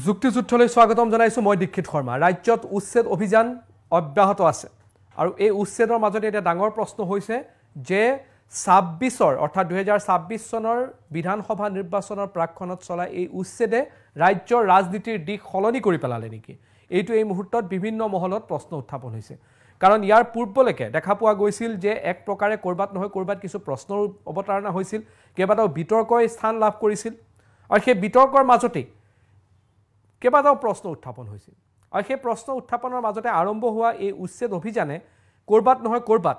যুক্তিযুদ্ধলৈ স্বাগতম জনাইছো মই দীক্ষিত শৰ্মা ৰাজ্যত উচ্ছেদ অভিযান অব্যাহত আছে আৰু এই উচ্ছেদৰ মাজতে এটা ডাঙৰ প্ৰশ্ন হৈছে যে 26 অৰ্থাৎ 2026 চনৰ বিধানসভা নিৰ্বাচনৰ প্ৰাক্ষণত চলা এই উচ্ছেদে ৰাজ্যৰ ৰাজনীতিৰ দিশ সলনি কৰি পেলালে নেকি এইটো এই মুহূৰ্তত বিভিন্ন মহলত প্ৰশ্ন উত্থাপন হৈছে কাৰণ ইয়াৰ পূৰ্বলৈকে দেখা পোৱা গৈছিল যে এক প্ৰকাৰে কৰবাত নহয় কৰবাত কিছু প্ৰশ্নৰ অৱতাৰণা হৈছিল কেইবাটাও বিতৰ্কই স্থান লাভ কৰিছিল আৰু সেই বিতৰ্কৰ মাজতে কেইবাটাও প্ৰশ্ন উত্থাপন হৈছিল আৰু সেই প্ৰশ্ন উত্থাপনৰ মাজতে আৰম্ভ হোৱা এই উচ্ছেদ অভিযানে কৰবাত নহয় কৰবাত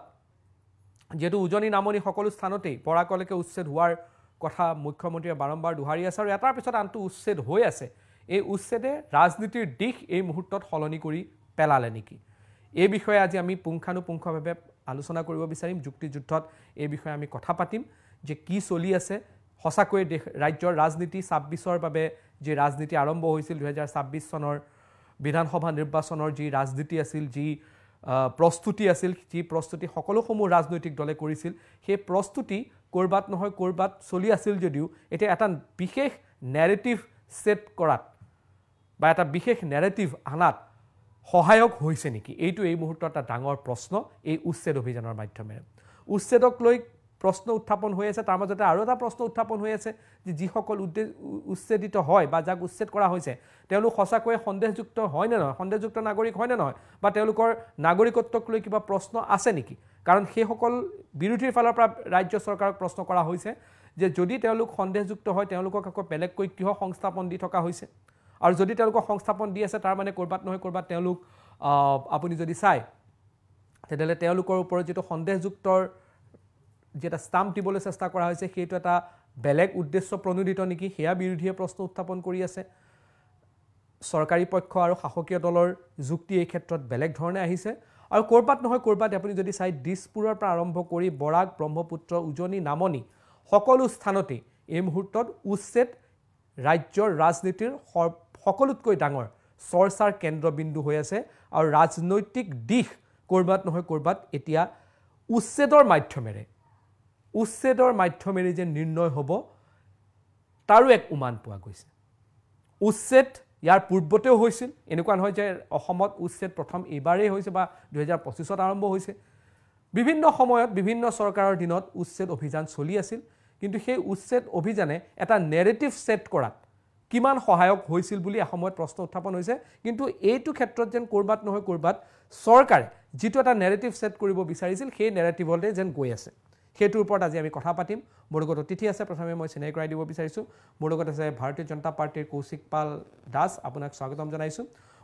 যেটো উজনি নামনি সকলো স্থানতে পৰাকলৈকে উচ্ছেদ হোৱাৰ কথা মুখ্যমন্ত্ৰীয়ে বাৰম্বাৰ দুহাৰি আছে আৰু এটাৰ পিছত আনটো উচ্ছেদ হৈ আছে এই উচ্ছেদে ৰাজনীতিৰ দিশ এই মুহূৰ্তত সলনি কৰি পেলালে নেকি এই বিষয়ে আজি আমি পুংখানুপুংখভাৱে আলোচনা কৰিব বিচাৰিম যুক্তিযুদ্ধত এই বিষয়ে আমি কথা পাতিম যে কি চলি আছে হসাকৈ ৰাজ্যৰ ৰাজনীতি 26ৰ বাবে যে ৰাজনীতি আৰম্ভ হৈছিল 2026 চনৰ বিধানসভা নিৰ্বাচনৰ যি ৰাজনীতি আছিল যি প্ৰস্তুতি আছিল যি প্ৰস্তুতি সকলোসমূহ ৰাজনৈতিক দলে কৰিছিল সেই প্ৰস্তুতি কৰবাত নহয় কৰবাত চলি আছিল যদিও এটা এটা বিশেষ নেৰেটিভ সেট কৰাত বা এটা বিশেষ নেৰেটিভ আনাত সহায়ক হৈছে নেকি এইটো এই মুহূৰ্তত এটা ডাঙৰ প্ৰশ্ন এই উচ্ছেদ অভিযানৰ মাধ্যমেৰে উচ্ছেদক লৈ প্ৰশ্ন উত্থাপন হৈ আছে তাৰ মাজতে আৰু এটা প্ৰশ্ন উত্থাপন হৈ আছে যে যিসকল উচ্ছেদিত হয় বা যাক উচ্ছেদ কৰা হৈছে তেওঁলোক সঁচাকৈ সন্দেহযুক্ত হয় নে নহয় সন্দেহযুক্ত নাগৰিক হয় নে নহয় বা তেওঁলোকৰ নাগৰিকত্বক লৈ কিবা প্ৰশ্ন আছে নেকি কাৰণ সেইসকল বিৰোধীৰ ফালৰ পৰা ৰাজ্য চৰকাৰক প্ৰশ্ন কৰা হৈছে যে যদি তেওঁলোক সন্দেহযুক্ত হয় তেওঁলোকক আকৌ বেলেগকৈ কিহ সংস্থাপন দি থকা হৈছে আৰু যদি তেওঁলোকক সংস্থাপন দি আছে তাৰ মানে কৰবাত নহয় কৰবাত তেওঁলোক আপুনি যদি চাই তেতিয়ালে তেওঁলোকৰ ওপৰত যেটো সন্দেহযুক্তৰ যেটা স্টাম্প দিবলৈ চেষ্টা কৰা হৈছে সেইটো এটা বেলেগ উদ্দেশ্য প্ৰণোদিত নেকি হেয়া বিৰোধীয়ে প্ৰশ্ন উত্থাপন কৰি আছে সৰকাৰি পক্ষ আৰু শাসকীয় দলৰ যুক্তি এই ক্ষেত্ৰত বেলেগ ধৰণে আহিছে আৰু কৰবাত নহয় কৰবাত আপুনি যদি চাই দিছপুৰৰ পৰা আৰম্ভ কৰি বৰাক ব্ৰহ্মপুত্ৰ উজনি নামনি সকলো স্থানতে এই মুহূৰ্তত উচ্ছেদ ৰাজ্যৰ ৰাজনীতিৰ সকলোতকৈ ডাঙৰ চৰ্চাৰ কেন্দ্ৰবিন্দু হৈ আছে আৰু ৰাজনৈতিক দিশ কৰবাত নহয় কৰবাত এতিয়া উচ্ছেদৰ মাধ্যমেৰে যে নিৰ্ণয় হ'ব তাৰো এক উমান পোৱা গৈছে উচ্ছেদ ইয়াৰ পূৰ্বতেও হৈছিল এনেকুৱা নহয় যে অসমত উচ্ছেদ প্ৰথম এবাৰেই হৈছে বা 2025ত আৰম্ভ হৈছে বিভিন্ন সময়ত বিভিন্ন চৰকাৰৰ দিনত উচ্ছেদ অভিযান চলি আছিল কিন্তু সেই উচ্ছেদ অভিযানে এটা নেৰেটিভ সেট কৰাত কিমান সহায়ক হৈছিল বুলি এসময়ত প্ৰশ্ন উত্থাপন হৈছে কিন্তু এইটো ক্ষেত্ৰত যেন কৰবাত নহয় কৰবাত চৰকাৰে যেটো এটা নেৰেটিভ সেট কৰিব বিচাৰিছিল সেই নেৰেটিভতে যেন গৈ আছে হেতুৰ ওপৰত আজি আমি কথা পাতিম মোৰ লগত অতিথি আছে প্ৰথমে মই চিনাই কৰাই দিব বিচাৰিছো মোৰ লগত আছে ভাৰতীয় জনতা পাৰ্টিৰ কৌশিক পাল দাস আপোনাক স্বাগতম জনাইছো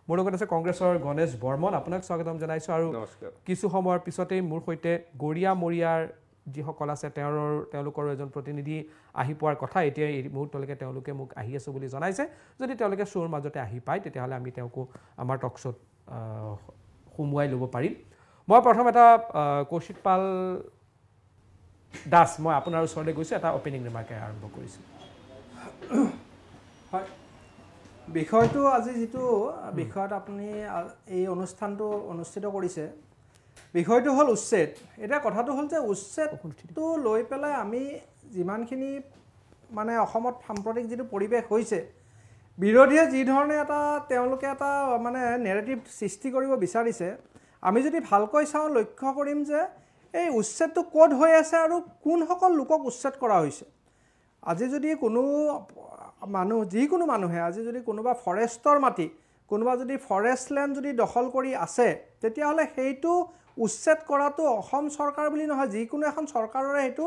মোৰ লগত আছে কংগ্ৰেছৰ গণেশ বৰ্মন আপোনাক স্বাগতম জনাইছো আৰু কিছু সময়ৰ পিছতে মোৰ সৈতে গৰিয়া মৰিয়াৰ যিসকল আছে তেওঁলোকৰ এজন প্ৰতিনিধি আহি পোৱাৰ কথা এতিয়া এই মুহূৰ্তলৈকে তেওঁলোকে মোক আহি আছে বুলি জনাইছে যদি তেওঁলোকে শোৰ মাজতে আহি পায় তেতিয়াহলে আমি তেওঁকো আমাৰ টকশ্বত সুমুৱাই ল'ব পাৰিম মই প্ৰথম এটা কৌশিক পাল দাস মই আপোনাৰ ওচৰলৈ গৈছো এটা ওপেনিং ৰিমাৰ্কে আৰম্ভ কৰিছো হয় বিষয়টো আজি যেটো বিষয়ত আপুনি এই অনুষ্ঠানটো অনুষ্ঠিত কৰিছে বিষয়টো হল উচ্ছেদ এটা কথাটো হল যে উচ্ছেদটো লৈ পেলাই আমি যিমানখিনি মানে অসমত সাম্প্ৰতিক যেটো পৰিবেশ হৈছে বিৰোধীয়ে যি ধৰণে এটা তেওঁলোকে এটা মানে নেৰেটিভ সৃষ্টি কৰিব বিচাৰিছে আমি যদি ভালকৈ চাওঁ লক্ষ্য কৰিম যে এই উচ্ছেদটো কোড হৈ আছে আৰু কোন সকল লোকক উচ্ছেদ কৰা হৈছে আজি যদি কোনো মানুহ যিকোনো মানুহে আজি যদি কোনোবা ফৰেষ্টৰ মাটি কোনোবা যদি ফৰেষ্ট ল্যান্ড যদি দখল কৰি আছে তেতিয়াহলে সেইটো উচ্ছেদ কৰাটো অসম চৰকাৰ বুলি নহয় যিকোনো এখন চৰকাৰৰে হেতু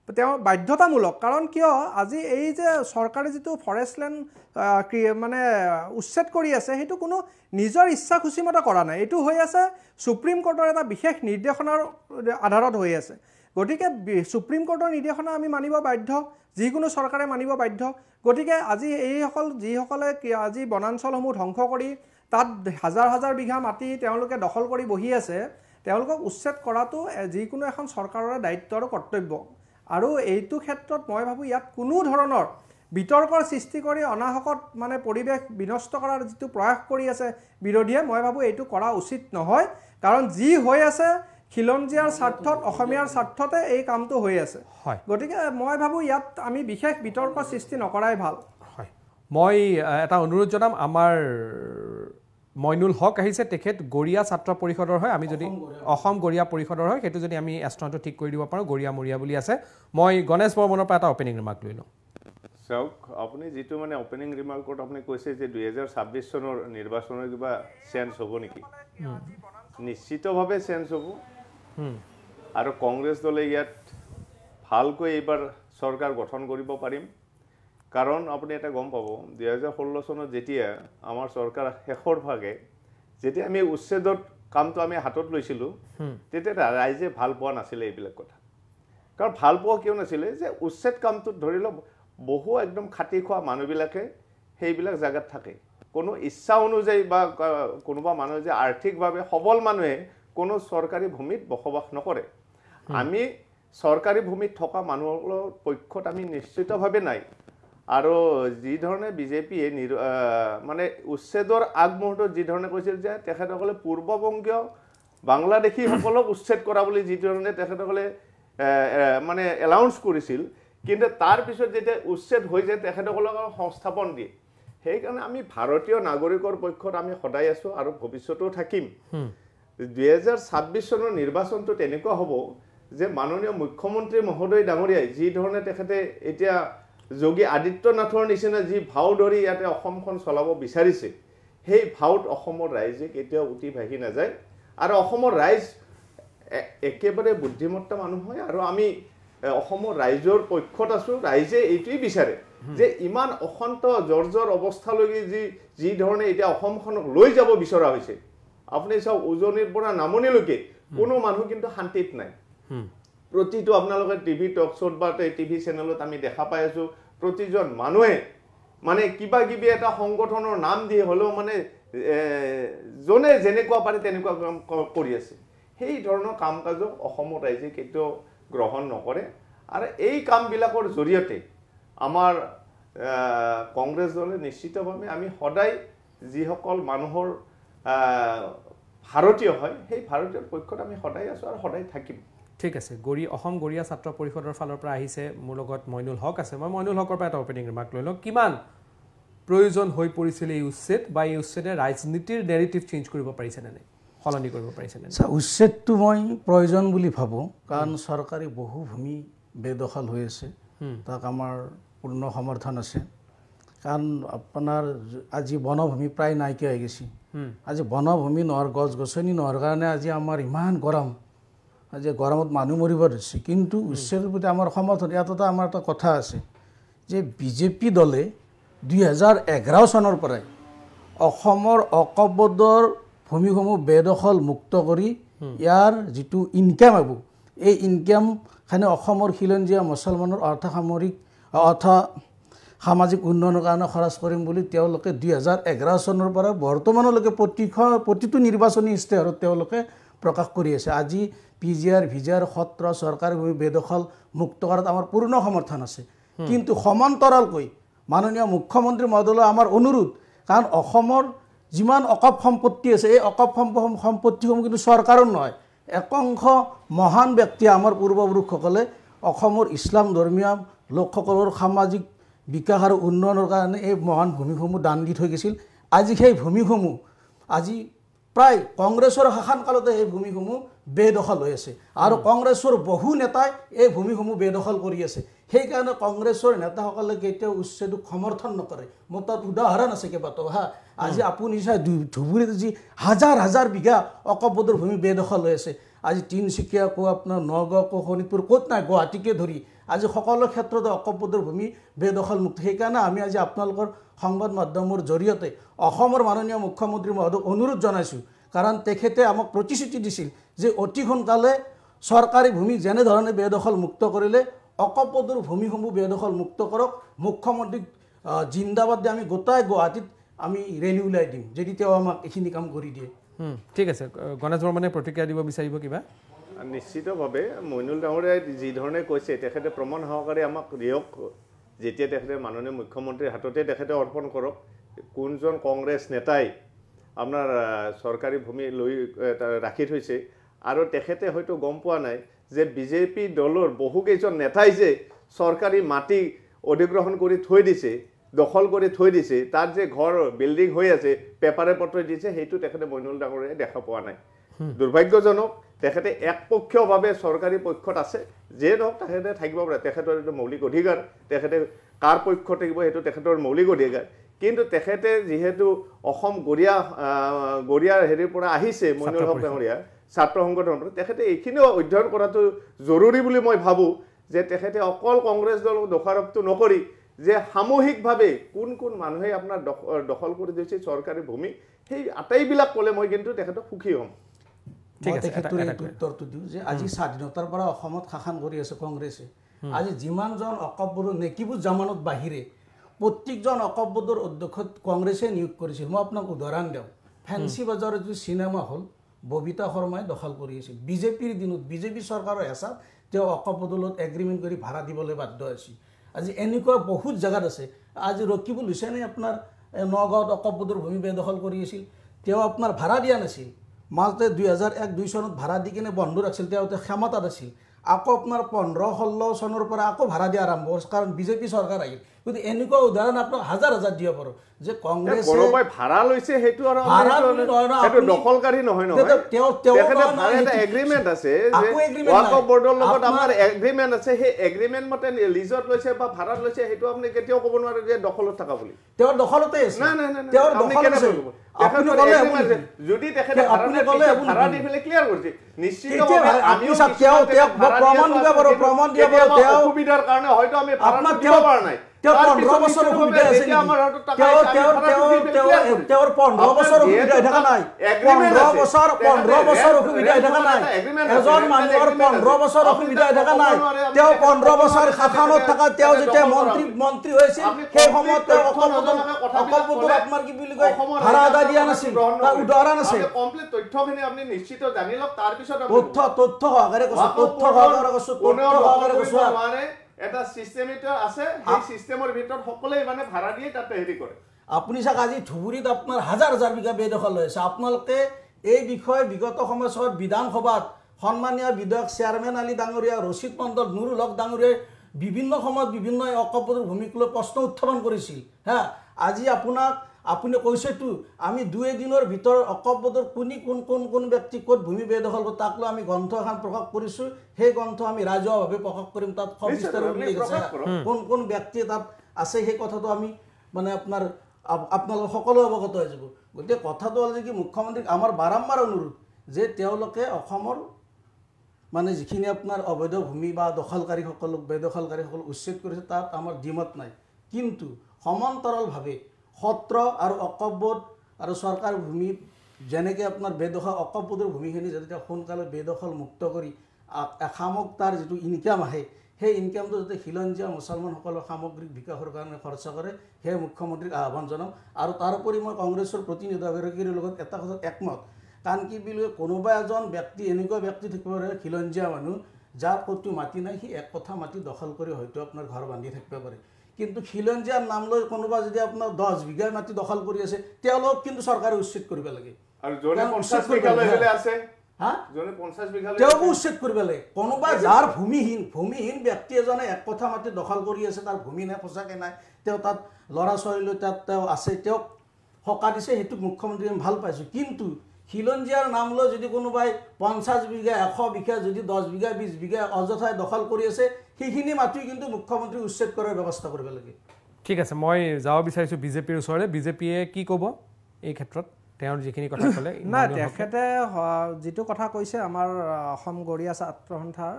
তেওঁ বাধ্যতামূলক কাৰণ কিয় আজি এই যে চৰকাৰে যেটো ফৰেষ্ট ল্যান্ড মানে উচ্ছেদ কৰি আছে হেতু কোনো নিজৰ ইচ্ছা খুচিমতে কৰা নাই এটো হৈ আছে সুপ্ৰিম কোৰ্টৰ এটা বিশেষ নিৰ্দেশনাৰ আধাৰত হৈ আছে গতিকে সুপ্ৰিম কোৰ্টৰ নিৰ্দেশনা আমি মানিব বাধ্য যিকোনো চৰকাৰে মানিব বাধ্য গতিকে আজি এই সকল যিসকলে আজি বনাঞ্চলসমূহ ধ্বংস কৰি তাত হাজাৰ হাজাৰ বিঘা মাটি তেওঁলোকে দখল কৰি বহি আছে তেওঁলোকক উচ্ছেদ কৰাটো যিকোনো এখন চৰকাৰৰ দায়িত্ব আৰু কৰ্তব্য আৰু এইটো ক্ষেত্ৰত মই ভাবো ইয়াত কোনো ধৰণৰ বিতৰ্কৰ সৃষ্টি কৰি অনাহকত মানে পৰিবেশ বিনষ্ট কৰাৰ যেটো প্ৰয়াস কৰি আছে বিৰোধীয়ে মই ভাবো এইটো কৰা উচিত নহয় কাৰণ যি হৈ আছে খিলঞ্জিয়াৰ স্বাৰ্থত অসমীয়াৰ স্বাৰ্থতে এই কামটো হৈ আছে গতিকে মই ভাবো ইয়াত আমি বিশেষ বিতৰ্ক সৃষ্টি নকৰাই ভাল মই এটা অনুৰোধ জনাম আমাৰ মইনুল হক আহিছে তেখেত গৰিয়া ছাত্ৰ পৰিষদৰ হয় আমি যদি অসম গৰিয়া পৰিষদৰ হয় সেইটো যদি আমি এষ্ট্ৰনটো ঠিক কৰি দিব পাৰোঁ গৰিয়া মৰিয়া বুলি আছে মই গণেশ বৰ্মনৰ পৰা এটা অপেনিং ৰিমাৰ্ক লৈ লওঁ চাওক আপুনি যিটো মানে অপেনিং ৰিমাৰ্কত আপুনি কৈছে যে 2026 চনৰ নিৰ্বাচনৰ কিবা চেঞ্জ হ'ব নেকি নিশ্চিতভাৱে চেঞ্জ হ'ব আৰু কংগ্ৰেছ দলে ইয়াত ভালকৈ এইবাৰ চৰকাৰ গঠন কৰিব পাৰিম কাৰণ আপুনি এটা গম পাব 2016 চনত যেতিয়া আমাৰ চৰকাৰ শেষৰ ভাগে যেতিয়া আমি উচ্ছেদৰ কামটো আমি হাতত লৈছিলোঁ তেতিয়া ৰাইজে ভাল পোৱা নাছিলে এইবিলাক কথা কাৰণ ভাল পোৱা কিয় নাছিলে যে উচ্ছেদ কামটোত ধৰি লওক বহু একদম খাটি খোৱা মানুহবিলাকে সেইবিলাক জায়গাত থাকে কোনো ইচ্ছা অনুযায়ী বা কোনোবা মানুহে যে আৰ্থিকভাৱে সবল মানুহে কোনো চৰকাৰী ভূমিত বসবাস নকৰে আমি চৰকাৰী ভূমিত থকা মানুহৰ পক্ষত আমি নিশ্চিতভাৱে নাই আৰু যি ধৰণে বিজেপিয়ে মানে উচ্ছেদৰ আগমুহূৰ্তত যি ধৰণে কৈছিল যে তেখেতসকলে পূৰ্ববংগীয় বাংলাদেশীসকলক উচ্ছেদ কৰা বুলি যি ধৰণে তেখেতসকলে মানে এলাউন্স কৰিছিল কিন্তু তাৰ পিছত যেতিয়া উচ্ছেদ হৈ যায় তেখেতসকলক সংস্থাপন দিয়ে সেইকাৰণে আমি ভাৰতীয় নাগৰিকৰ পক্ষত আমি সদায় আছোঁ আৰু ভৱিষ্যতেও থাকিম 2026 চনৰ নিৰ্বাচনটো তেনেকুৱা হ'ব যে মাননীয় মুখ্যমন্ত্ৰী মহোদয় ডাঙৰীয়াই যি ধৰণে তেখেতে এতিয়া যোগী আদিত্যনাথৰ নিচিনা যি ভাও ধৰি ইয়াতে অসমখন চলাব বিচাৰিছে সেই ভাওত অসমৰ ৰাইজে কেতিয়াও উঠি ভাহি নাযায় আৰু অসমৰ ৰাইজ একেবাৰে বুদ্ধিমত্তা মানুহ হয় আৰু আমি অসমৰ ৰাইজৰ পক্ষত আছোঁ ৰাইজে এইটোৱেই বিচাৰে যে ইমান অশান্ত জৰ্জৰ অৱস্থালৈকে যি ধৰণে এতিয়া অসমখনক লৈ যাব বিচৰা হৈছে আপুনি চাওক উজনিৰ পৰা নামনিলৈকে কোনো মানুহ কিন্তু শান্তিত নাই প্ৰতিটো আপোনালোকে টিভি টক শ্ব'ত বা টিভি চেনেলত আমি দেখা পাই আছোঁ প্ৰতিজন মানুহে মানে কিবা কিবি এটা সংগঠনৰ নাম দি হ'লেও মানে যোনে যেনেকুৱা পাৰে তেনেকুৱা কাম কৰি আছে সেই ধৰণৰ কাম কাজক অসমৰ ৰাইজে কেতিয়াও গ্ৰহণ নকৰে আৰু এই কামবিলাকৰ জৰিয়তে আমাৰ কংগ্ৰেছ দলে নিশ্চিতভাৱে আমি সদায় যিসকল মানুহৰ ভাৰতীয় হয় সেই ভাৰতীয়ৰ পক্ষত আমি সদায় আছোঁ আৰু সদায় থাকিম ঠিক আছে অসম গৰিয়া ছাত্ৰ পৰিষদৰ ফালৰ পৰা আহিছে মোৰ লগত মইনুল হক আছে মই মইনুল হকৰ পৰা এটা অপেনিং ৰিমাৰ্ক লৈ লওঁ কিমান প্ৰয়োজন হৈ পৰিছিল এই উচ্ছেদ বা এই উচ্ছেদে ৰাজনীতিৰ নেৰেটিভ চেঞ্জ কৰিব পাৰিছে নে নাই সলনি কৰিব পাৰিছে নে উচ্ছেদটো মই প্ৰয়োজন বুলি ভাবোঁ কাৰণ চৰকাৰী বহু ভূমি বেদখল হৈ আছে তাক আমাৰ পূৰ্ণ সমৰ্থন আছে কাৰণ আপোনাৰ আজি বনভূমি প্ৰায় নাইকিয়া হৈ গৈছে আজি বনভূমি নোহোৱাৰ গছ গছনি নোহোৱাৰ কাৰণে আজি আমাৰ ইমান গৰম আজি গৰমত মানুহ মৰিব ধৰিছে কিন্তু উচ্ছেদৰ প্ৰতি আমাৰ সমৰ্থন ইয়াত আমাৰ এটা কথা আছে যে বিজেপি দলে 2011 চনৰ পৰাই অসমৰ অকবদৰ ভূমিসমূহ বেদখল মুক্ত কৰি ইয়াৰ যিটো ইনকাম হ'ব এই ইনকামখানে অসমৰ খিলঞ্জীয়া মুছলমানৰ অৰ্থ সামাজিক উন্নয়নৰ কাৰণে খৰচ কৰিম বুলি তেওঁলোকে 2011 চনৰ পৰা বৰ্তমানলৈকে প্ৰতিটো নিৰ্বাচনী ইস্তাহাৰত তেওঁলোকে প্ৰকাশ কৰি আছে আজি পিজিআৰ ভিজিআৰ সত্ৰ চৰকাৰী ভূমি বেদখল মুক্ত কৰাত আমাৰ পূৰ্ণ সমৰ্থন আছে কিন্তু সমান্তৰালকৈ মাননীয় মুখ্যমন্ত্ৰী মহোদয়লৈ আমাৰ অনুৰোধ কাৰণ অসমৰ যিমান অকপ সম্পত্তি আছে এই অকপ সম্পত্তিসমূহ কিন্তু চৰকাৰৰ নহয় একংশ মহান ব্যক্তি আমাৰ পূৰ্বপুৰুষসকলে অসমৰ ইছলাম ধৰ্মীয় লোকসকলৰ সামাজিক বিকাশ আৰু উন্নয়নৰ কাৰণে এই মহান ভূমিসমূহ দান দি থৈ গৈছিল আজি সেই ভূমিসমূহ আজি প্ৰায় কংগ্ৰেছৰ শাসনকালতে এই ভূমিসমূহ বেদখল হৈ আছে আৰু কংগ্ৰেছৰ বহু নেতাই এই ভূমিসমূহ বেদখল কৰি আছে সেইকাৰণে কংগ্ৰেছৰ নেতাসকলে কেতিয়াও উচ্ছেদক সমৰ্থন নকৰে মোৰ তাত উদাহৰণ আছে কেইবাটাও আজি আপুনি চাই ধুবুৰীত যি হাজাৰ হাজাৰ বিঘা অকবদৰ ভূমি বেদখল হৈ আছে আজি তিনিচুকীয়া কো আপোনাৰ নগাঁও কো শোণিতপুৰ ক'ত নাই গুৱাহাটীকে ধৰি আজি সকলো ক্ষেত্ৰতে অকবদৰ ভূমি বেদখল মুক্ত সেইকাৰণে আমি আজি আপোনালোকৰ সংবাদ মাধ্যমৰ জৰিয়তে অসমৰ মাননীয় মুখ্যমন্ত্ৰী মহোদয়ক অনুৰোধ জনাইছোঁ কাৰণ তেখেতে আমাক প্ৰতিশ্ৰুতি দিছিল যে অতি সোনকালে চৰকাৰী ভূমি যেনেধৰণে বেদখল মুক্ত কৰিলে অকবদৰ ভূমিসমূহ বেদখল মুক্ত কৰক মুখ্যমন্ত্ৰীক জিন্দাবাদ দি আমি গোটাই গুৱাহাটীত আমি ৰেলী ওলাই দিম যদি তেওঁ আমাক এইখিনি কাম কৰি দিয়ে ঠিক আছে গণেশ বৰ্মনে প্ৰতিক্ৰিয়া দিব বিচাৰিব কিবা নিশ্চিতভাৱে মইনুল ডাঙৰীয়াই যি ধৰণে কৈছে তেখেতে প্ৰমাণ সহকাৰে আমাক দিয়ক যেতিয়া তেখেতে মাননীয় মুখ্যমন্ত্ৰীৰ হাততে তেখেতে অৰ্পণ কৰক কোনজন কংগ্ৰেছ নেতাই আপোনাৰ চৰকাৰী ভূমি লৈ ৰাখি থৈছে আৰু তেখেতে হয়তো গম পোৱা নাই যে বিজেপি দলৰ বহুকেইজন নেতাই যে চৰকাৰী মাটি অধিগ্ৰহণ কৰি থৈ দিছে দখল কৰি থৈ দিছে তাত যে ঘৰ বিল্ডিং হৈ আছে পেপাৰে পত্ৰ দিছে সেইটো তেখেতে মইনুল ডাঙৰীয়াই দেখা পোৱা নাই দুৰ্ভাগ্যজনক তেখেতে একপক্ষীয়ভাৱে চৰকাৰী পক্ষত আছে যে নহওক তেখেতে থাকিব পাৰে তেখেতৰ এইটো মৌলিক অধিকাৰ তেখেতে কাৰ পক্ষ থাকিব সেইটো তেখেতৰ মৌলিক অধিকাৰ কিন্তু তেখেতে যিহেতু অসম গৰিয়াৰ হেৰিৰ পৰা আহিছে মইনুল হক ডাঙৰীয়া ছাত্ৰ সংগঠনৰ পৰা তেখেতে এইখিনিও অধ্যয়ন কৰাটো জৰুৰী বুলি মই ভাবোঁ যে তেখেতে অকল কংগ্ৰেছ দলক দোষাৰোপটো নকৰি যে সামূহিকভাৱে কোন কোন মানুহে আপোনাৰ দখল কৰি দিছে চৰকাৰী ভূমি সেই আটাইবিলাক ক'লে মই কিন্তু তেখেতক সুখী হ'ম উত্তৰটো দিওঁ যে আজি স্বাধীনতাৰ পৰা অসমত শাসন কৰি আছে কংগ্ৰেছে আজি যিমানজন অকববুৰ নেকিবুজ জামানত বাহিৰে প্ৰত্যেকজন অকববুৰ অধ্যক্ষত কংগ্ৰেছে নিয়োগ কৰিছিল মই আপোনাক উদাহৰণ দিওঁ ফেন্সি বজাৰৰ যিটো চিনেমা হল ববিতা শৰ্মাই দখল কৰি আছিল বিজেপিৰ দিনত বিজেপি চৰকাৰৰ হেঁচাত তেওঁ অকববুলত এগ্ৰিমেণ্ট কৰি ভাড়া দিবলৈ বাধ্য আছিল আজি এনেকুৱা বহুত জেগাত আছে আজি ৰকিবুল হুছেইনে আপোনাৰ নগাঁৱত অকববুৰ ভূমি বেদখল কৰি আছিল তেওঁ আপোনাৰ ভাড়া দিয়া নাছিল মাজতে 2001-2 চনত ভাড়া দি কিনে বন্ধ ৰাখিছিল তেওঁ ক্ষমতাত আছিল আকৌ আপোনাৰ 15-16 চনৰ পৰা আকৌ ভাড়া দিয়া আৰম্ভ হৈছে কাৰণ বিজেপি চৰকাৰ আহিল কিন্তু এনেকুৱা উদাহৰণ আপোনাক হাজাৰ হাজাৰ দিব পাৰোঁ যে কংগ্ৰেছে কোনোবাই ভাড়া লৈছে সেইটো আৰু সেইটো দখলকাৰী নহয় তেখেতে ভাড়া এটা এগ্ৰিমেণ্ট আছে যে ৱাকফ বৰ্ডৰ লগত আমাৰ এগ্ৰিমেণ্ট আছে সেই এগ্ৰিমেণ্ট মতে লিজত লৈছে বা ভাড়াত লৈছে সেইটো আপুনি কেতিয়াও ক'ব নোৱাৰে যে দখলত থকা বুলি তেওঁৰ দখলতে আছে তেওঁৰ দখল আছে যদি তেখেতে ভাড়া দি পেলাই ক্লিয়াৰ কৰিছে নিশ্চিতভাৱে আমিও প্ৰমাণ দিব পাৰোঁ তেওঁ অসুবিধাৰ কাৰণে হয়তো আমি ভাড়া দিব পৰা নাই তেওঁ 15 বছৰ অসুবিধা আছে তেওঁৰ 15 বছৰ অসুবিধা থকা নাই 15 বছৰ অসুবিধা থকা নাই এজন মানুহৰ 15 বছৰ অসুবিধা থকা নাই তেওঁ 15 বছৰ শাসনত থকা তেওঁ যেতিয়া মন্ত্ৰী হৈছিল সেই সময়ত তেওঁ অকল আপোনাৰ কি বুলি কয় ভাড়া আদায় দিয়া নাছিল তাৰ উদাহৰণ আছে কমপ্লিট তথ্যখিনি আপুনি নিশ্চিত জানি লওক তাৰ পিছত তথ্য সহকাৰে কৈছো এটা সিস্টেম আছে সেই সিস্টেমৰ ভিতৰত সকলোৱে মানে ভাড়া দিয়ে তাতে হেৰি কৰে আপুনি চাওক আজি ধুবুৰীত আপোনাৰ হাজাৰ হাজাৰ বিঘা বেদখল হৈছে আপোনালোকে এই বিষয়ে বিগত সময়ছোৱাত বিধানসভাত সন্মানীয় বিধায়ক চেয়াৰমেন আলী ডাঙৰীয়া ৰচিদ মণ্ডল নুৰুল হক ডাঙৰীয়াই বিভিন্ন সময়ত বিভিন্ন অকববুৰ ভূমিক লৈ প্ৰশ্ন উত্থাপন কৰিছিল আজি আপুনি কৈছেতো আমি 2 দিনৰ ভিতৰত অকববুৰ কোন ব্যক্তি ক'ত ভূমি বেদখল কৰে তাক লৈ আমি গ্ৰন্থ এখন প্ৰকাশ কৰিছোঁ সেই গ্ৰন্থ আমি ৰাজহুৱাভাৱে প্ৰকাশ কৰিম তাত সবিস্তাৰ উল্লেখ আছে কোন ব্যক্তি তাত আছে সেই কথাটো আমি মানে আপোনালোক সকলো অৱগত হৈ যাব গতিকে কথাটো হ'ল যে কি মুখ্যমন্ত্ৰীক আমাৰ বাৰম্বাৰ অনুৰোধ যে তেওঁলোকে অসমৰ মানে যিখিনি আপোনাৰ অবৈধ ভূমি বা দখলকাৰীসকলক বেদখলকাৰীসকলক উচ্ছেদ কৰিছে তাত আমাৰ দ্বিমত নাই কিন্তু সমান্তৰালভাৱে সত্ৰ আৰু অকববুৰ আৰু চৰকাৰ ভূমি যেনেকৈ আপোনাৰ বেদখল অকববুৰ ভূমিখিনি যাতে সোনকালে বেদখল মুক্ত কৰি এসামক তাৰ যিটো ইনকাম আহে সেই ইনকামটো যাতে খিলঞ্জীয়া মুছলমানসকলৰ সামগ্ৰিক বিকাশৰ কাৰণে খৰচ কৰে সেই মুখ্যমন্ত্ৰীক আহ্বান জনাম আৰু তাৰোপৰি মই কংগ্ৰেছৰ প্ৰতিনিধিগৰাকীৰ লগত এটা কথাত একমত কাৰণ কি বুলি কোনোবা এজন ব্যক্তি এনেকুৱা ব্যক্তি থাকিব পাৰে খিলঞ্জীয়া মানুহ যাৰ ক'তো মাটি নাই সি এক কথা মাটি দখল কৰি হয়তো আপোনাৰ ঘৰ বান্ধি থাকিব পাৰে কিন্তু খিলঞ্জীয়াৰ নাম লৈ কোনোবা যদি আপোনাৰ 10 বিঘা মাটি দখল কৰি আছে তেওঁলোক কিন্তু চৰকাৰে উচ্ছেদ কৰিব লাগে আৰু জনে 50 বিঘা লৈ আছে জনে 50 বিঘা লৈ তেওঁকো উচ্ছেদ কৰিব লাগে কোনোবা যাৰ ভূমিহীন ব্যক্তি এজনে এক কথা মাটি দখল কৰি আছে তাৰ ভূমি নাই সঁচাকৈ নাই তেওঁ তাত ল'ৰা ছোৱালীলৈ তাত তেওঁ আছে তেওঁক হকা দিছে সেইটো মুখ্যমন্ত্ৰীয়ে ভাল পাইছোঁ কিন্তু খিলঞ্জীয়াৰ নাম লৈ যদি কোনোবাই 50 বিঘা 100 বিঘা যদি 10 বিঘা 20 বিঘা অযথাই দখল কৰি আছে সেইখিনি মাটি কিন্তু মুখ্যমন্ত্ৰী উচ্ছেদ কৰাৰ ব্যৱস্থা কৰিব লাগে ঠিক আছে মই যাব বিচাৰিছোঁ বিজেপিৰ ওচৰলৈ বিজেপিয়ে কি ক'ব এই ক্ষেত্ৰত তেওঁৰ যিখিনি কথা ক'লে নাই তেখেতে যিটো কথা কৈছে আমাৰ অসম গৰিয়া ছাত্ৰ সন্থাৰ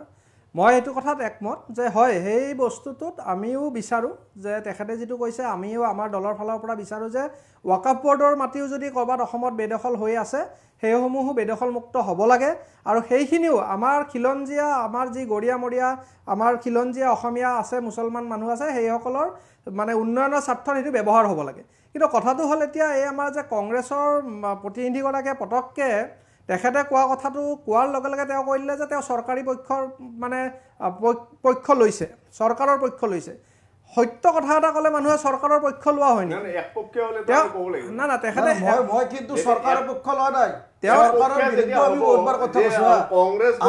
মই এইটো কথাত একমত যে হয় সেই বস্তুটোত আমিও বিচাৰোঁ যে তেখেতে যিটো কৈছে আমিও আমাৰ দলৰ ফালৰ পৰা বিচাৰোঁ যে ৱাকফ বৰ্ডৰ মাটিও যদি ক'ৰবাত অসমত বেদখল হৈ আছে সেইসমূহো বেদখল মুক্ত হ'ব লাগে আৰু সেইখিনিও আমাৰ খিলঞ্জীয়া আমাৰ যি গৰিয়ামৰীয়া আমাৰ খিলঞ্জীয়া অসমীয়া আছে মুছলমান মানুহ আছে সেইসকলৰ মানে উন্নয়নৰ স্বাৰ্থত সেইটো ব্যৱহাৰ হ'ব লাগে কিন্তু কথাটো হ'ল এতিয়া এই আমাৰ যে কংগ্ৰেছৰ প্ৰতিনিধিগৰাকীয়ে পটককৈ তেখেতে কোৱা কথাটো কোৱাৰ লগে লগে তেওঁ কৈ দিলে যে তেওঁ চৰকাৰী পক্ষৰ মানে পক্ষ লৈছে চৰকাৰৰ পক্ষ লৈছে সত্য কথা এটা ক'লে মানুহে চৰকাৰৰ পক্ষ লোৱা হয় নি একপক্ষীয় হ'লে না তেখেতে মই কিন্তু চৰকাৰৰ পক্ষ লোৱা নাই চৰকাৰৰ বিৰুদ্ধে আমি বহুতবাৰ কথা কৈছো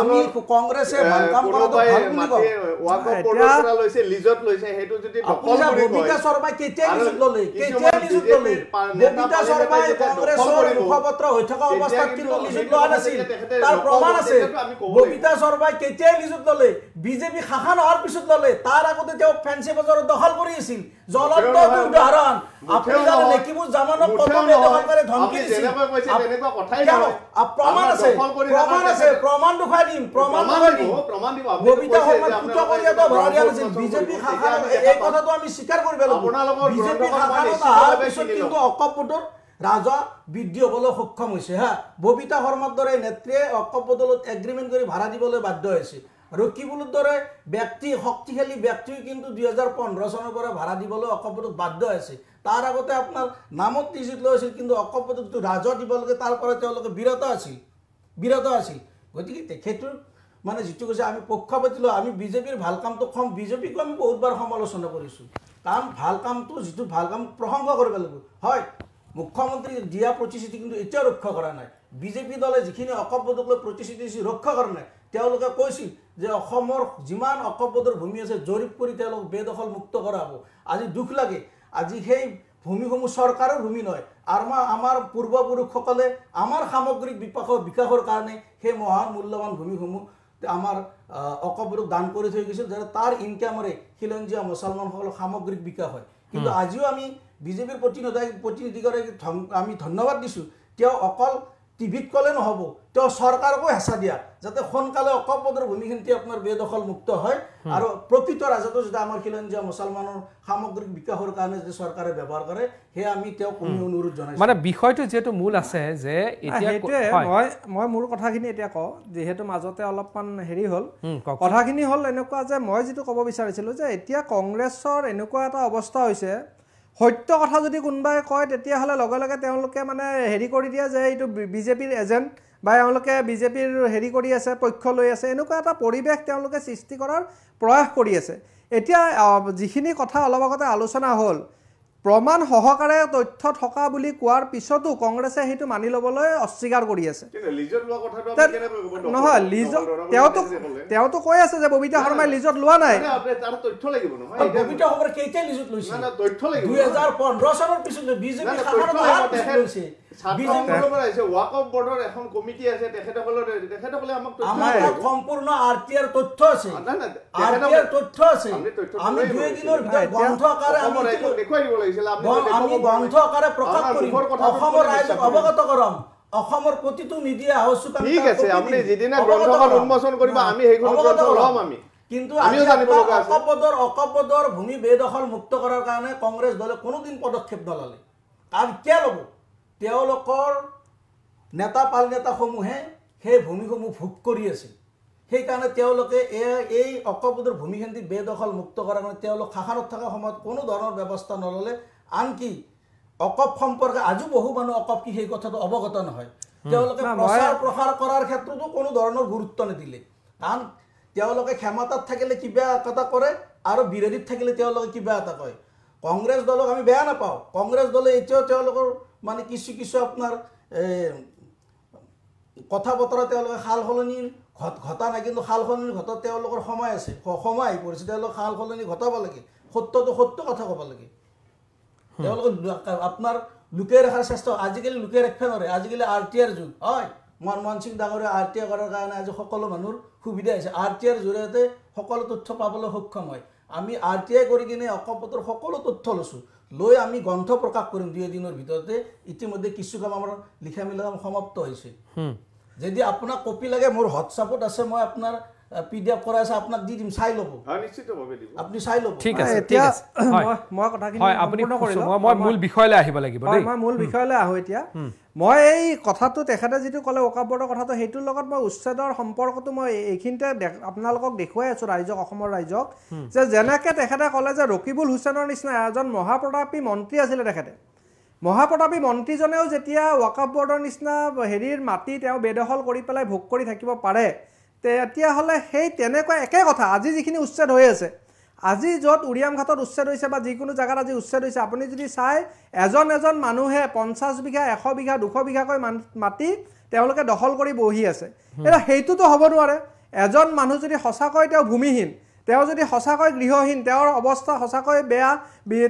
আমি কংগ্ৰেছে ভাল কাম কৰাটো ভাল বুলি কওঁ ববিতা শৰ্মাই কেতিয়া নিযুত ললে ববিতা শৰ্মাই কংগ্ৰেছৰ মুখপাত্ৰ হৈ থকা অৱস্থাত কিন্তু নিযুত লোৱা নাছিল তাৰ প্ৰমাণ আছে ববিতা শৰ্মাই কেতিয়া নিযুত ললে বিজেপি শাসন হোৱাৰ পিছত ললে তাৰ আগতে তেওঁ ফেন্সি বজাৰত দখল কৰি আছিল জ্বলন্ত উদাহৰণ আপুনি জানে নেকিবু জামানক কলমে দখল কৰি ধমকি দিছিল প্ৰমাণ আছে প্ৰমাণ দুখাই দিম প্ৰমাণ দিব ববিতা শৰ্মা পুত্ৰ কৰিয়াটো ভৰাই আছিল বিজেপি শাসন এই কথাটো আমি স্বীকাৰ কৰিব লাগিব বিজেপি শাসনত অহাৰ পিছত কিন্তু অকপদৰ ৰাজা বৃদ্ধি হ'বলৈ সক্ষম হৈছে হা ববিতা শৰ্মাৰ দৰে নেত্ৰীয়ে অকপদলত এগ্ৰিমেণ্ট কৰি ভাড়া দিবলৈ বাধ্য হৈছে ৰকিবুলৰ দৰে ব্যক্তি শক্তিশালী ব্যক্তি কিন্তু 2015 চনৰ পৰা ভাড়া দিবলৈ অকপদত বাধ্য হৈছে তাৰ আগতে আপোনাৰ নামত নিযুত লৈছিল কিন্তু অকপদত ৰাজহ দিবলৈকে তাৰ পৰা তেওঁলোকে বিৰত আছিল গতিকে তেখেতৰ মানে যিটো কৈছে আমি পক্ষপাতি লৈ আমি বিজেপিৰ ভাল কামটো কম বিজেপিকো আমি বহুতবাৰ সমালোচনা কৰিছোঁ কাৰণ ভাল কামটো যিটো ভাল কাম প্ৰশংসা কৰিব লাগিব হয় মুখ্যমন্ত্ৰী দিয়া প্ৰতিশ্ৰুতি কিন্তু এতিয়াও ৰক্ষা কৰা নাই বিজেপি দলে যিখিনি অকপদক লৈ প্ৰতিশ্ৰুতি ৰক্ষা কৰা নাই তেওঁলোকে কৈছিল যে অসমৰ যিমান অকপদৰ ভূমি আছে জৰীপ কৰি তেওঁলোক বেদখল মুক্ত কৰা হ'ব আজি দুখ লাগে আজি সেই ভূমিসমূহ চৰকাৰৰ ভূমি নহয় আৰু আমাৰ পূৰ্বপুৰুষসকলে আমাৰ সামগ্ৰিক বিকাশৰ কাৰণে সেই মহান মূল্যৱান ভূমিসমূহ আমাৰ অকপদক দান কৰি থৈ গৈছিল যাতে তাৰ ইনকামৰে খিলঞ্জীয়া মুছলমানসকলৰ সামগ্ৰিক বিকাশ হয় কিন্তু আজিও আমি বিজেপিৰ প্ৰতিনিধিগৰাকীক আমি ধন্যবাদ দিছোঁ তেওঁ অকল টিভিত ক'লে নহ'ব তেওঁ চৰকাৰকো হেঁচা দিয়া যাতে সোনকালে অকপদৰ ভূমিখিনি আপোনাৰ বেদখল মুক্ত হয় আৰু প্ৰকৃত ৰাজহটো যাতে আমাৰ খিলঞ্জীয়া মুছলমানৰ সামগ্ৰিক বিকাশৰ কাৰণে যদি চৰকাৰে ব্যৱহাৰ কৰে সেয়া আমি তেওঁক অনুৰোধ জনাইছোঁ মানে বিষয়টো যেটো মূল আছে যে এতিয়া মই মোৰ কথাখিনি এতিয়া কওঁ যেহেতু মাজতে অলপমান হেৰি হ'ল কথাখিনি হ'ল এনেকুৱা যে মই যেটো ক'ব বিচাৰিছিলোঁ যে এতিয়া কংগ্ৰেছৰ এনেকুৱা এটা অৱস্থা হৈছে সত্য কথা যদি কোনোবাই কয় তেতিয়াহ'লে লগে লগে তেওঁলোকে মানে হেৰি কৰি দিয়ে যে এইটো বিজেপিৰ এজেণ্ট বা তেওঁলোকে বিজেপিৰ হেৰি কৰি আছে পক্ষ লৈ আছে এনেকুৱা এটা পৰিৱেশ তেওঁলোকে সৃষ্টি কৰাৰ প্ৰয়াস কৰি আছে এতিয়া যিখিনি কথা অলপ আগতে আলোচনা হ'ল প্ৰমাণ সহকাৰে তথ্য থকা বুলি কোৱাৰ পিছতো কংগ্ৰেছে সেইটো মানি ল'বলৈ অস্বীকাৰ কৰি আছে নহয় তেওঁতো কৈ আছে যে ববিতা শৰ্মাই লিজত লোৱা নাই ববিতা শৰ্মাই কেইটা লিজত লৈছে 2015 চনৰ পিছত বিজেপি শাসনত অহাৰ পিছত লৈছে আমাৰ সম্পূৰ্ণ আৰটিআৰ তথ্য আছে আমি 2 দিনৰ ভিতৰত গ্ৰন্থ আকাৰে আমি গ্ৰন্থ আকাৰে প্ৰকাশ কৰিম অসমৰ ৰাইজক অৱগত কৰাম অসমৰ প্ৰতিটো মিডিয়া হাউচ ঠিক আছে আপুনি যেদিনা গ্ৰন্থখন উন্মোচন কৰিব আমি সেইখন গ্ৰন্থ ল'ম আমি কিন্তু অকপদৰ ভূমি বেদখল মুক্ত কৰাৰ কাৰণে কংগ্ৰেছ দলে কোনোদিন পদক্ষেপ নললে আৰু কিয় ল'ব তেওঁলোকৰ নেতা পাল নেতাসমূহে সেই ভূমিসমূহ ভোগ কৰি আছে সেইকাৰণে তেওঁলোকে এই অকপদৰ ভূমিখিনি বেদখল মুক্ত কৰাৰ কাৰণে তেওঁলোক শাসনত থকা সময়ত কোনো ধৰণৰ ব্যৱস্থা নললে আনকি অকপ সম্পৰ্কে আজিও বহু মানুহ অকপ কি সেই কথাটো অৱগত নহয় তেওঁলোকে প্ৰচাৰ কৰাৰ ক্ষেত্ৰতো কোনো ধৰণৰ গুৰুত্ব নিদিলে কাৰণ তেওঁলোকে ক্ষমতাত থাকিলে কিবা এটা কৰে আৰু বিৰোধীত থাকিলে তেওঁলোকে কিবা এটা কয় কংগ্ৰেছ দলক আমি বেয়া নাপাওঁ কংগ্ৰেছ দলে এতিয়াও তেওঁলোকৰ মানে কিছু আপোনাৰ কথা বতৰা তেওঁলোকে সাল সলনি ঘটা নাই কিন্তু সাল সলনি ঘটাত তেওঁলোকৰ সময় আছে সময় আহি পৰিছে তেওঁলোকে সাল সলনি ঘটাব লাগে সত্যটো সত্য কথা ক'ব লাগে তেওঁলোকে আপোনাৰ লুকাই ৰখাৰ চেষ্টা আজিকালি লুকাই ৰাখিব নোৱাৰে আজিকালি আৰটিআৰ যুগ হয় মনমোহন সিং ডাঙৰে আৰটিআই কৰাৰ কাৰণে আজি সকলো মানুহৰ সুবিধা হৈছে আৰটিআৰ জৰিয়তে সকলো তথ্য পাবলৈ সক্ষম হয় আমি আৰটিআই কৰি কিনে অকপদৰ সকলো তথ্য লৈছোঁ লৈ আমি গ্ৰন্থ প্ৰকাশ কৰিম 2 দিনৰ ভিতৰতে ইতিমধ্যে কিছু কাম আমাৰ লিখা মেলা কাম সমাপ্ত হৈছে যদি আপোনাক কপি লাগে মোৰ হোৱাটছআপত আছে মই আপোনাৰ পিডিএফ কৰাই আছে আপোনাক দি দিম চাই ল'ব নিশ্চিতভাৱে দিব আপুনি চাই ল'ব ঠিক আছে ঠিক আছে মই কথাখিনি সম্পূৰ্ণ কৰিলো মই মূল বিষয়লৈ আহিব লাগিব দেই মই মূল বিষয়লৈ আহো এতিয়া মই এই কথাটো তেখেতে যিটো ক'লে ওকাপবোৰ্ডৰ কথাটো সেইটোৰ লগত মই উচ্ছেদৰ সম্পৰ্কটো মই এইখিনিতে আপোনালোকক দেখুৱাই আছোঁ ৰাইজক অসমৰ ৰাইজক যে যেনেকৈ তেখেতে ক'লে যে ৰকিবুল হুছেইনৰ নিচিনা এজন মহাপ্ৰতাপী মন্ত্ৰী আছিলে তেখেতে মহাপ্ৰতাপী মন্ত্ৰীজনেও যেতিয়া ৱাকাফ বৰ্ডৰ নিচিনা হেৰিৰ মাটি তেওঁ বেদখল কৰি পেলাই ভোগ কৰি থাকিব পাৰে তেতিয়াহ'লে সেই তেনেকুৱা একে কথা আজি যিখিনি উচ্ছেদ হৈ আছে আজি য'ত উৰিয়াম ঘাটত উচ্ছেদ হৈছে বা যিকোনো জেগাত আজি উচ্ছেদ হৈছে আপুনি যদি চাই এজন মানুহে 50 বিঘা 100 বিঘা 200 বিঘাকৈ মাটি তেওঁলোকে দখল কৰি বহি আছে এটা সেইটোতো হ'ব নোৱাৰে এজন মানুহ যদি সঁচাকৈ তেওঁ ভূমিহীন তেওঁ যদি সঁচাকৈ গৃহহীন তেওঁৰ অৱস্থা সঁচাকৈ বেয়া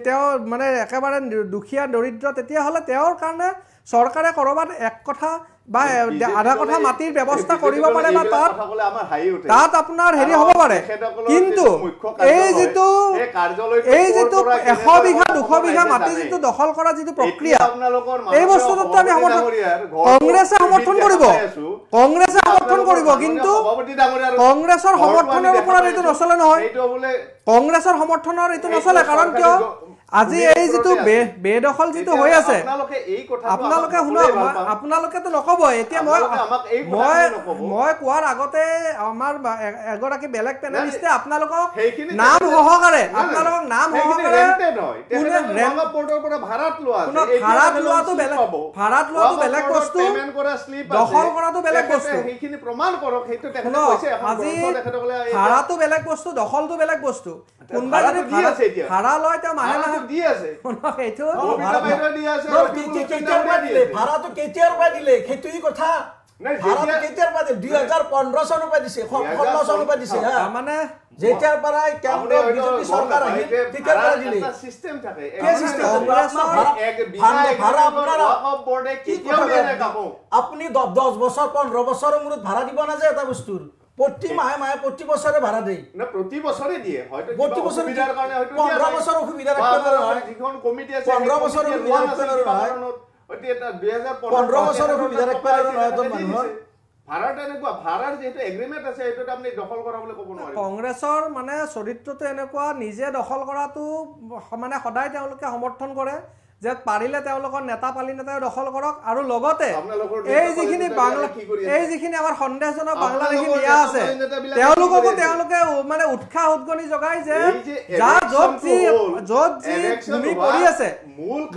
তেওঁ মানে একেবাৰে দুখীয়া দৰিদ্ৰ তেতিয়াহ'লে তেওঁৰ কাৰণে চৰকাৰে কৰবাত এক কথা বা আধা কথা মাটিৰ ব্যৱস্থা কৰিব পাৰে বা তাত আপোনাৰ হেৰি হ'ব পাৰে কিন্তু এই যিটো 100 বিঘা 200 বিঘা মাটি যিটো দখল কৰা যিটো প্ৰক্ৰিয়া এই বস্তুটো আমি কংগ্ৰেছে সমৰ্থন কৰিব কিন্তু কংগ্ৰেছৰ সমৰ্থনৰ ওপৰত এইটো নচলে নহয় কংগ্ৰেছৰ সমৰ্থনৰ এইটো নচলে কাৰণ কিয় আজি এই যিটো বেদখল যিটো হৈ আছে আপোনালোকে শুনক আপোনালোকেতো নকব এতিয়া মই কোৱাৰ আগতে আমাৰ এগৰাকী বেলেগ পেনেলিষ্টে আপোনালোকক নাম সহকাৰে ভাড়াত লোৱাটো বেলেগ বস্তু দখল কৰাটো বেলেগ বস্তু সেইখিনি প্ৰমাণ কৰক সেইটো তেখেতে কৈছে আজি ভাড়াটো বেলেগ বস্তু দখলটো বেলেগ বস্তু কোনবা যদি ভাড়া লয় তেওঁ মাহে মাহে দি আছে সেইটো ভাড়াটো কেতিয়াৰ পৰা দিলে সেইটোই কথা ভাড়াটো কেতিয়াৰ পৰা 2015 চনৰ পৰা দিছে 16 চনৰ পৰা দিছে মানে যেতিয়াৰ পৰা কেন্দ্ৰ বিজেপি চৰকাৰ আহিল তেতিয়াৰ পৰা দিলে এটা সিস্টেম থাকে কি সিস্টেম ভাড়া আপোনাৰ বৰ্ডে কেতিয়াও দিয়ে না কাকো আপুনি 10 বছৰ 15 বছৰৰ মূৰত ভাড়া দিব না যে এটা বস্তুৰ প্ৰতি মাহে প্ৰতি বছৰে ভাড়া দেই না প্ৰতি বছৰে দিয়ে হয়তো প্ৰতি বছৰ সুবিধাৰ কাৰণে হয়তো 15 বছৰ সুবিধা ৰাখব নহয় যিখন কমিটি আছে 15 বছৰ সুবিধা ৰাখব নহয় অতি এটা 2015 বছৰ সুবিধা ৰাখব নহয় তো মানুহৰ ভাড়াটা এনেকুৱা ভাড়াৰ যেটো এগ্ৰিমেন্ট আছে এটো আপুনি দখল কৰা বুলি ক'ব নোৱাৰে কংগ্ৰেছৰ মানে চৰিত্ৰটো এনেকুৱা নিজে দখল কৰাটো মানে সদায় তেওঁলোকে সমৰ্থন কৰে যে পাৰিলে তেওঁলোকৰ নেতা পালি নেতাই দখল কৰক আৰু লগতে এই যিখিনি আমাৰ সন্দেহজনক বাংলাদেশী দিয়া আছে তেওঁলোককো তেওঁলোকে মানে উৎসাহ উদ্গনি জগাই যে য'ত যি ভূমি পৰি আছে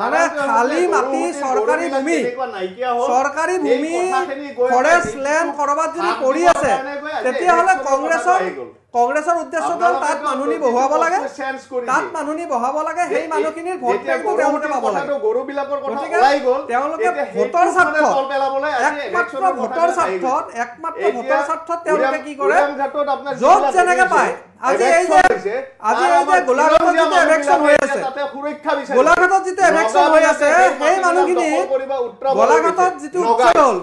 মানে খালী মাটি চৰকাৰী ভূমি ফৰেষ্ট লেণ্ড কৰবাত যদি পৰি আছে তেতিয়াহ'লে কংগ্ৰেছৰ উদ্দেশ্যটো তাত মানুহনি বহাব লাগে সেই মানুহখিনিৰ ভোট বেংকটো তেওঁলোকে পাব লাগে গৰুবিলাকৰ কথা ওলাই গ'ল তেওঁলোকে ভোটৰ স্বাৰ্থত তেওঁলোকে কি কৰে য'ত যেনেকে পায় আজি এই যে গোলাঘাটত যিটো ইলেকশ্যন হৈ আছে সেই মানুহখিনি গোলাঘাটত যিটো উচ্ছেদ হ'ল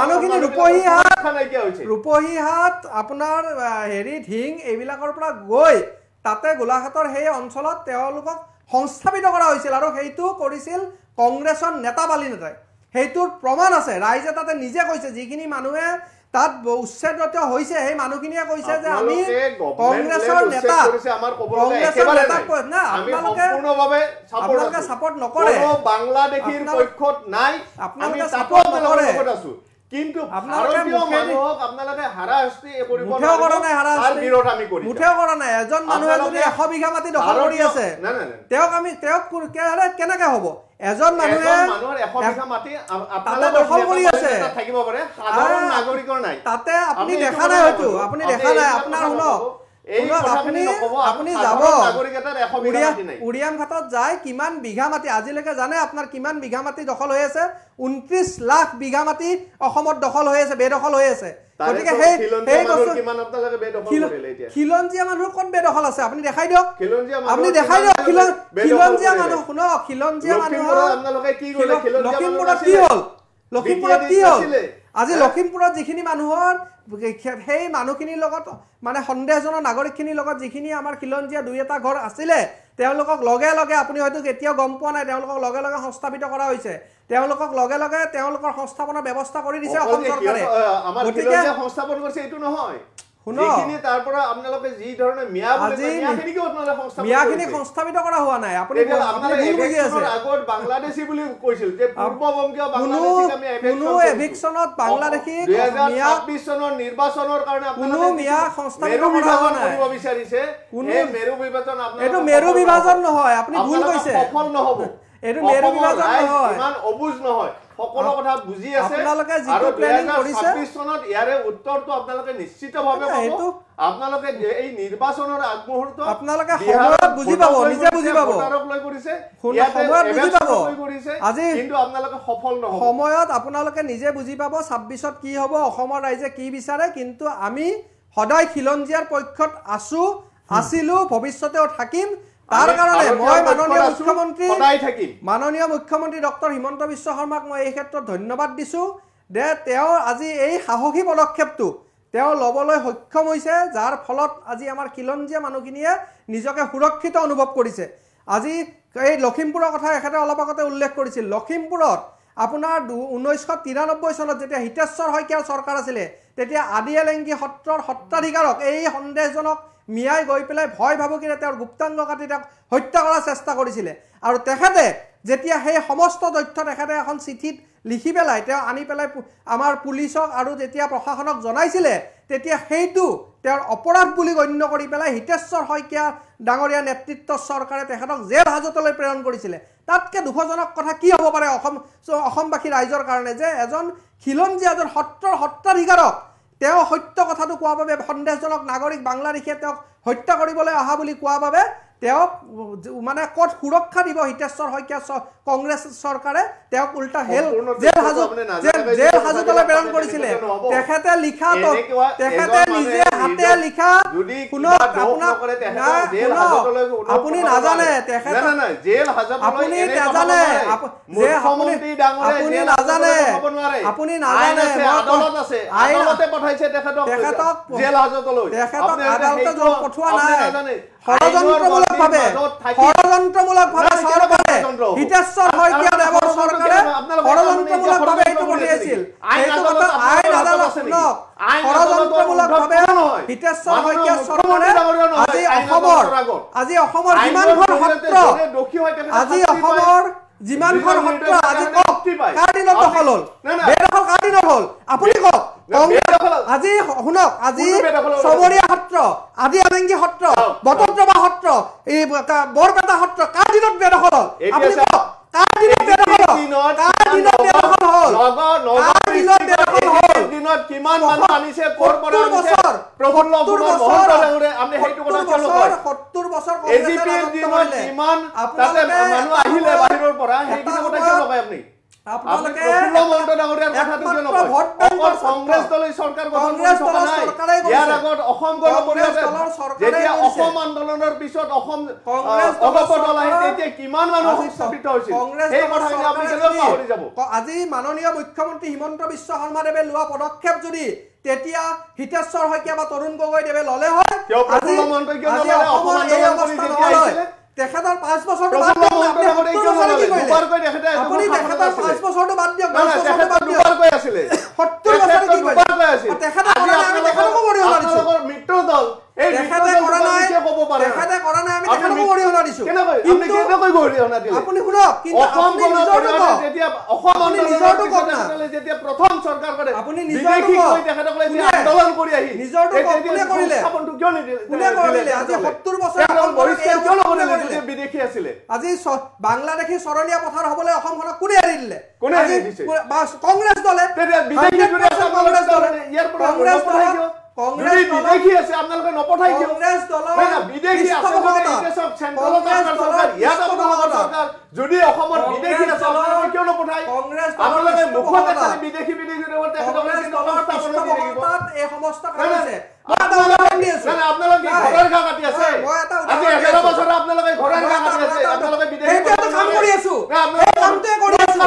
মানুহখিনি ৰূপহীহাট আপোনাৰ হেৰি ঢিং এইবিলাকৰ পৰা গৈ তাতে গোলাঘাটৰ সেই অঞ্চলত তেওঁলোকক সংস্থাপিত কৰা হৈছিল আৰু সেইটো কৰিছিল কংগ্ৰেছৰ নেতা বালি নেতাই সেইটোৰ প্ৰমাণ আছে ৰাইজে তাতে নিজে কৈছে যিখিনি মানুহে তাত উচ্ছেদত হৈছে সেই মানুহখিনিয়ে কৈছে যে আমি কংগ্ৰেছৰ নেতা আপোনালোকে ছাপৰ্ট নকৰে বাংলাদেশীৰ পক্ষত নাই আপোনালোকে ছাপৰ্ট নকৰে কিন্তু ভাৰতীয় মানুহক আপোনালোকে হাৰাশাস্তি কৰিব মুঠেও কৰা নাই তাৰ বিৰোধ আমি কৰিম মুঠেও কৰা নাই এজন মানুহে যদি 100 বিঘা মাটি দখল কৰি আছে তেওঁক কেনেকৈ হ'ব এজন মানুহে মানুহৰ 100 বিঘা মাটি তাতে দখল কৰি আছে থাকিব পাৰে সাধাৰণ নাগৰিকৰ নাই তাতে আপুনি দেখা নাই হয়তো আপুনি দেখা নাই আপোনাৰ শুনক আপুনি যাব উৰিয়াম ঘাটত যায় কিমান বিঘা মাটি আজিলৈকে জানে আপোনাৰ কিমান বিঘা মাটি দখল হৈ আছে 29 লাখ বিঘা মাটি অসমত দখল হৈ আছে বেদখল হৈ আছে গতিকে সেই বস্তু খিলঞ্জীয়া মানুহৰ ক'ত বেদখল আছে আপুনি দেখাই দিয়ক খিলঞ্জীয়া মানুহ শুনক খিলঞ্জীয়া মানুহৰ লখিমপুৰত কি হ'ল আজি লখিমপুৰত যিখিনি মানুহৰ সেই মানুহখিনিৰ লগত মানে সন্দেহজনক নাগৰিকখিনিৰ লগত যিখিনি আমাৰ খিলঞ্জীয়া দুই এটা ঘৰ আছিলে তেওঁলোকক লগে লগে আপুনি হয়তো কেতিয়াও গম পোৱা নাই তেওঁলোকক লগে লগে সংস্থাপিত কৰা হৈছে তেওঁলোকক লগে লগে তেওঁলোকৰ সংস্থাপনৰ ব্যৱস্থা কৰি দিছে অসম চৰকাৰে গতিকে সংস্থাপন কৰিছে এইটো নহয় যিখিনি তাৰ পৰা আপোনালোকে যি ধৰণে মিয়াখিনি সংস্থাপিত কৰা হোৱা নাই আপুনি ভুল বুজি আছে আগত বাংলাদেশী বুলি কৈছিল যে পূৰ্ববংগীয় বাংলাদেশীক আমি কোনো এভিকচনত বাংলাদেশী 2026 চনৰ নিৰ্বাচনৰ কাৰণে কোনো মিয়া সংস্থাপিত কৰা হোৱা নাই কৰিব বিচাৰিছে এই মেৰু বিভাজন আপোনালোকে এইটো মেৰু বিভাজন নহয় আপুনি ভুল কৈছে সফল নহব এইটো মেৰু বিভাজন নহয় ইমান অবুজ নহয় সকলো কথা বুজি আছে আপোনালোকে আৰু যিটো প্লেনিং কৰিছে 2026 চনত ইয়াৰে উত্তৰটো আপোনালোকে নিশ্চিতভাৱে পাব আপোনালোকে এই নিৰ্বাচনৰ আগমুহূৰ্তত আপোনালোকে সময়ত বুজি পাব নিজে বুজি পাব ভোটাৰক লৈ কৰিছে সময়ত বুজি পাব আজি কিন্তু আপোনালোকে সফল নহব সময়ত আপোনালোকে নিজে বুজি পাব 26ত কি হ'ব অসমৰ ৰাইজে কি বিচাৰে কিন্তু আমি সদায় খিলঞ্জীয়াৰ পক্ষত আছিলো ভৱিষ্যতেও থাকিম তাৰ কাৰণে মই মাননীয় মুখ্যমন্ত্ৰী ডক্টৰ হিমন্ত বিশ্ব শৰ্মাক মই এই ক্ষেত্ৰত ধন্যবাদ দিছো যে তেওঁ আজি এই সাহসী পদক্ষেপটো তেওঁ ল'বলৈ সক্ষম হৈছে যাৰ ফলত আজি আমাৰ খিলঞ্জীয়া মানুহখিনিয়ে নিজকে সুৰক্ষিত অনুভৱ কৰিছে আজি এই লখিমপুৰৰ কথা এখেতে অলপ আগতে উল্লেখ কৰিছিল লখিমপুৰত আপোনাৰ 1993 চনত যেতিয়া হিতেশ্বৰ শইকীয়াৰ চৰকাৰ আছিলে তেতিয়া আদিয়ালেংগী সত্ৰৰ সত্ৰাধিকাৰক এই সন্দেহজনক মিয়াই গৈ পেলাই ভয় ভাবুকিৰে তেওঁৰ গুপ্তাংগ কাটি তেওঁক হত্যা কৰাৰ চেষ্টা কৰিছিলে আৰু তেখেতে যেতিয়া সেই সমস্ত তথ্য তেখেতে এখন চিঠিত লিখি পেলাই তেওঁ আনি পেলাই আমাৰ পুলিচক আৰু যেতিয়া প্ৰশাসনক জনাইছিলে তেতিয়া সেইটো তেওঁৰ অপৰাধ বুলি গণ্য কৰি পেলাই হিতেশ্বৰ শইকীয়া ডাঙৰীয়া নেতৃত্বৰ চৰকাৰে তেখেতক জেল হাজতলৈ প্ৰেৰণ কৰিছিলে তাতকে দুখজনক কথা কি হ'ব পাৰে অসমবাসী ৰাইজৰ কাৰণে যে এজন খিলঞ্জীয়া এজন সত্ৰাধিকাৰক তেওঁ সত্য কথাটো কোৱা বাবে সন্দেহজনক নাগৰিক বাংলাদেশে তেওঁক হত্যা কৰিবলৈ অহা বুলি কোৱা বাবে তেওঁক মানে কত সুৰক্ষা দিব হিতেশ্বৰ শইকীয়া কংগ্ৰেছ চৰকাৰে তেওঁক উল্টা জেল হাজতলৈ প্ৰেৰণ কৰিছিলে তেখেতে লিখা তেখেতে নিজে হাতে লিখা আপুনি নাজানে পঠোৱা নাই ষড়যন্ত্ৰমূলকভাৱে চৰকাৰে হিতেশ্বৰ শইকীয়া দেৱৰ চৰকাৰে ষড়যন্ত্ৰমূলকভাৱে এইটো পঠিয়াইছিল এইটো কথা আইন আদালত ষড়যন্ত্ৰমূলকভাৱে হিতেশ্বৰ শইকীয়া চৰকাৰে আজি অসমৰ যিমানখন সত্ৰ আজি কাৰ দিনত দখল হ'ল বেদখল কাৰ দিনত হ'ল আপুনি কওক আজি শুনক আজি চবৰীয়া সত্ৰ আদিয়ালেংগী সত্ৰ বটদ্ৰৱা সত্ৰ এই বৰপেটা সত্ৰ কাৰ দিনত বেদখল হ'ল আপুনি কওক কাৰ দিনত বেদখল দিনত কিমান মানুহ আনিছে ক'ৰ পৰা আনিছে প্ৰফুল্ল মহন্ত ডাঙৰে আপুনি সেইটো কথা কিয় নকয় 70 বছৰ এজিপিৰ দিনত কিমান তাতে মানুহ আহিলে বাহিৰৰ পৰা সেইখিনি কথা কিয় নকয় আপুনি আপোনালোকে প্ৰফুল্ল মহন্ত ডাঙৰীয়াৰ কথাটো কিয় নকয় কংগ্ৰেছ দলে চৰকাৰ গঠন কৰা নাই ইয়াৰ আগত অসম গণ পৰিষদৰ যেতিয়া অসম আন্দোলনৰ পিছত অসম অগপ দল আহি তেতিয়া কিমান মানুহ সংস্থাপিত হৈছিল সেই কথাখিনি আপুনি কেনেকৈ পাহৰি যাব আজি মাননীয় মুখ্যমন্ত্ৰী হিমন্ত বিশ্ব শৰ্মাদেৱে লোৱা পদক্ষেপ যদি তেতিয়া হিতেশ্বৰ শইকীয়া বা তৰুণ গগৈদেৱে ল'লে হয় প্ৰফুল্ল মহন্ত কিয় নললে অসম আন্দোলন কৰি যেতিয়া আহিছিলে তেখেতৰ 5 বছৰটো বাদ দিয়ক আপুনি তেখেতৰ 5 বছৰটো বাদ দিয়ক 10 বছৰটো বাদ দিয়ক 70 বছৰ কি কৰিলে তেখেতে আমি তেখেতকো বৰিহণা দিছো মিত্ৰ দল এই তেখেতে কৰা নাই আমি তেখেতকো বৰিহণা দিছো আপুনি কেনেকৈ বৰিহণা দিলে আপুনি শুনক কিন্তু অসম গণপৰিষদে যেতিয়া অসম আন্দোলনৰ যেতিয়া প্ৰথম চৰকাৰ কৰে আপুনি নিজৰটো কৈ তেখেতসকলে যে আন্দোলন কৰি আহি নিজৰটো কোনে কৰিলে স্থাপনটো কিয় নিদিলে কোনে কৰিলে আজি 70 বছৰ বহিষ্কাৰ কিয় নকৰিলে বিদেশী আছিলে আজি বাংলাদেশী চৰণীয়া পথাৰ হ'বলৈ অসমখনক কোনে এৰি দিলে কোনে এৰি দিছে কংগ্ৰেছ দলে বিদেশী কংগ্ৰেছ দলে ইয়াৰ পৰা কংগ্ৰেছ দলে কংগ্ৰেছ বিদেশী আছে আপোনালোকে নপঠাই কিয় কংগ্ৰেছ দলৰ বিদেশী আছে ইটেছক চেন্ট্ৰেলৰ চৰকাৰ ইয়াত আপোনালোকৰ চৰকাৰ যদি অসমৰ বিদেশী আছে আপোনালোকে কিয় নপঠাই আপোনালোকে মুখতে খালি বিদেশী তেখেতসকলে কিন্তু অৱস্থাপন কৰি থাকিব এই সমস্ত কৰিছে আপোনালোকে ঘৰৰ ঘাঁহ কাটি আছে আজি 11 বছৰ আপোনালোকে ঘৰৰ ঘাঁহ কাটি আছে আপোনালোকে বিদেশী কাম কৰি আছো কামটোৱে কৰি আছো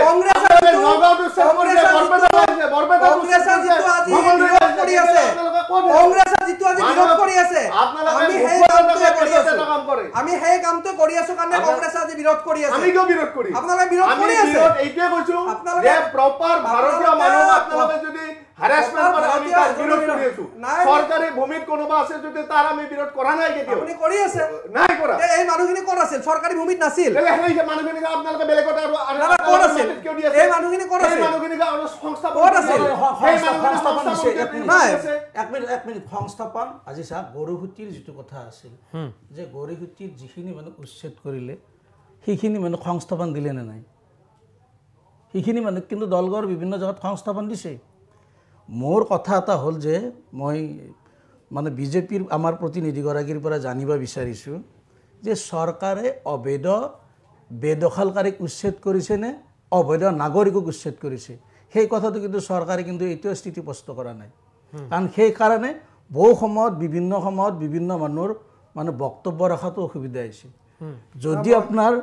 কংগ্ৰেছে নগাঁওটো চেভ কৰিছে বৰপেটা কংগ্ৰেছে যিটো আজি বিৰোধ কৰি আছে কংগ্ৰেছে যিটো আজি বিৰোধ কৰি আছে আমি সেই কামটো কৰি আছো কাৰণে কংগ্ৰেছে আজি বিৰোধ কৰি আছে আমি কিয় বিৰোধ কৰি আপোনালোকে বিৰোধ কৰি আছে এইটোৱে কৈছো যে প্ৰপাৰ ভাৰতীয় মানুহ আপোনালোকে যদি হ্যাৰাসমেন্ট কৰে আমি তাৰ বিৰোধ কৰি আছো সৰকাৰি ভূমিত কোনোবা আছে যদি তাৰ আমি বিৰোধ কৰা নাই কেতিয়াও আপুনি কৰি আছে নাই কৰা এই মানুহখিনি কোন আছিল সৰকাৰি ভূমিত নাছিল এই মানুহখিনি আপোনালোকে বেলেগত আৰু কোন আছিল এই মানুহখিনি কোন আছিল এই মানুহখিনি আৰু সংস্থাপন কোন আছিল এই মানুহখিনি সংস্থাপন নাই এক মিনিট সংস্থাপন আজি সা গৰুহুতিৰ যেটো কথা আছিল যে গৰুহুতিৰ যিখিনি মানে উচ্ছেদ কৰিলে সেইখিনি মানে সংস্থাপন দিলে না নাই সেইখিনি মানুহ কিন্তু দলগড় বিভিন্ন জেগাত সংস্থাপন দিছে মোৰ কথা এটা হ'ল যে মই মানে বিজেপিৰ আমাৰ প্ৰতিনিধিগৰাকীৰ পৰা জানিব বিচাৰিছোঁ যে চৰকাৰে অবৈধ বেদখলকাৰীক উচ্ছেদ কৰিছে নে অবৈধ নাগৰিকক উচ্ছেদ কৰিছে সেই কথাটো কিন্তু চৰকাৰে কিন্তু এতিয়াও স্থিতি স্পষ্ট কৰা নাই কাৰণ সেই কাৰণে বহু সময়ত বিভিন্ন মানুহৰ মানে বক্তব্য ৰখাটো অসুবিধা হৈছে যদি আপোনাৰ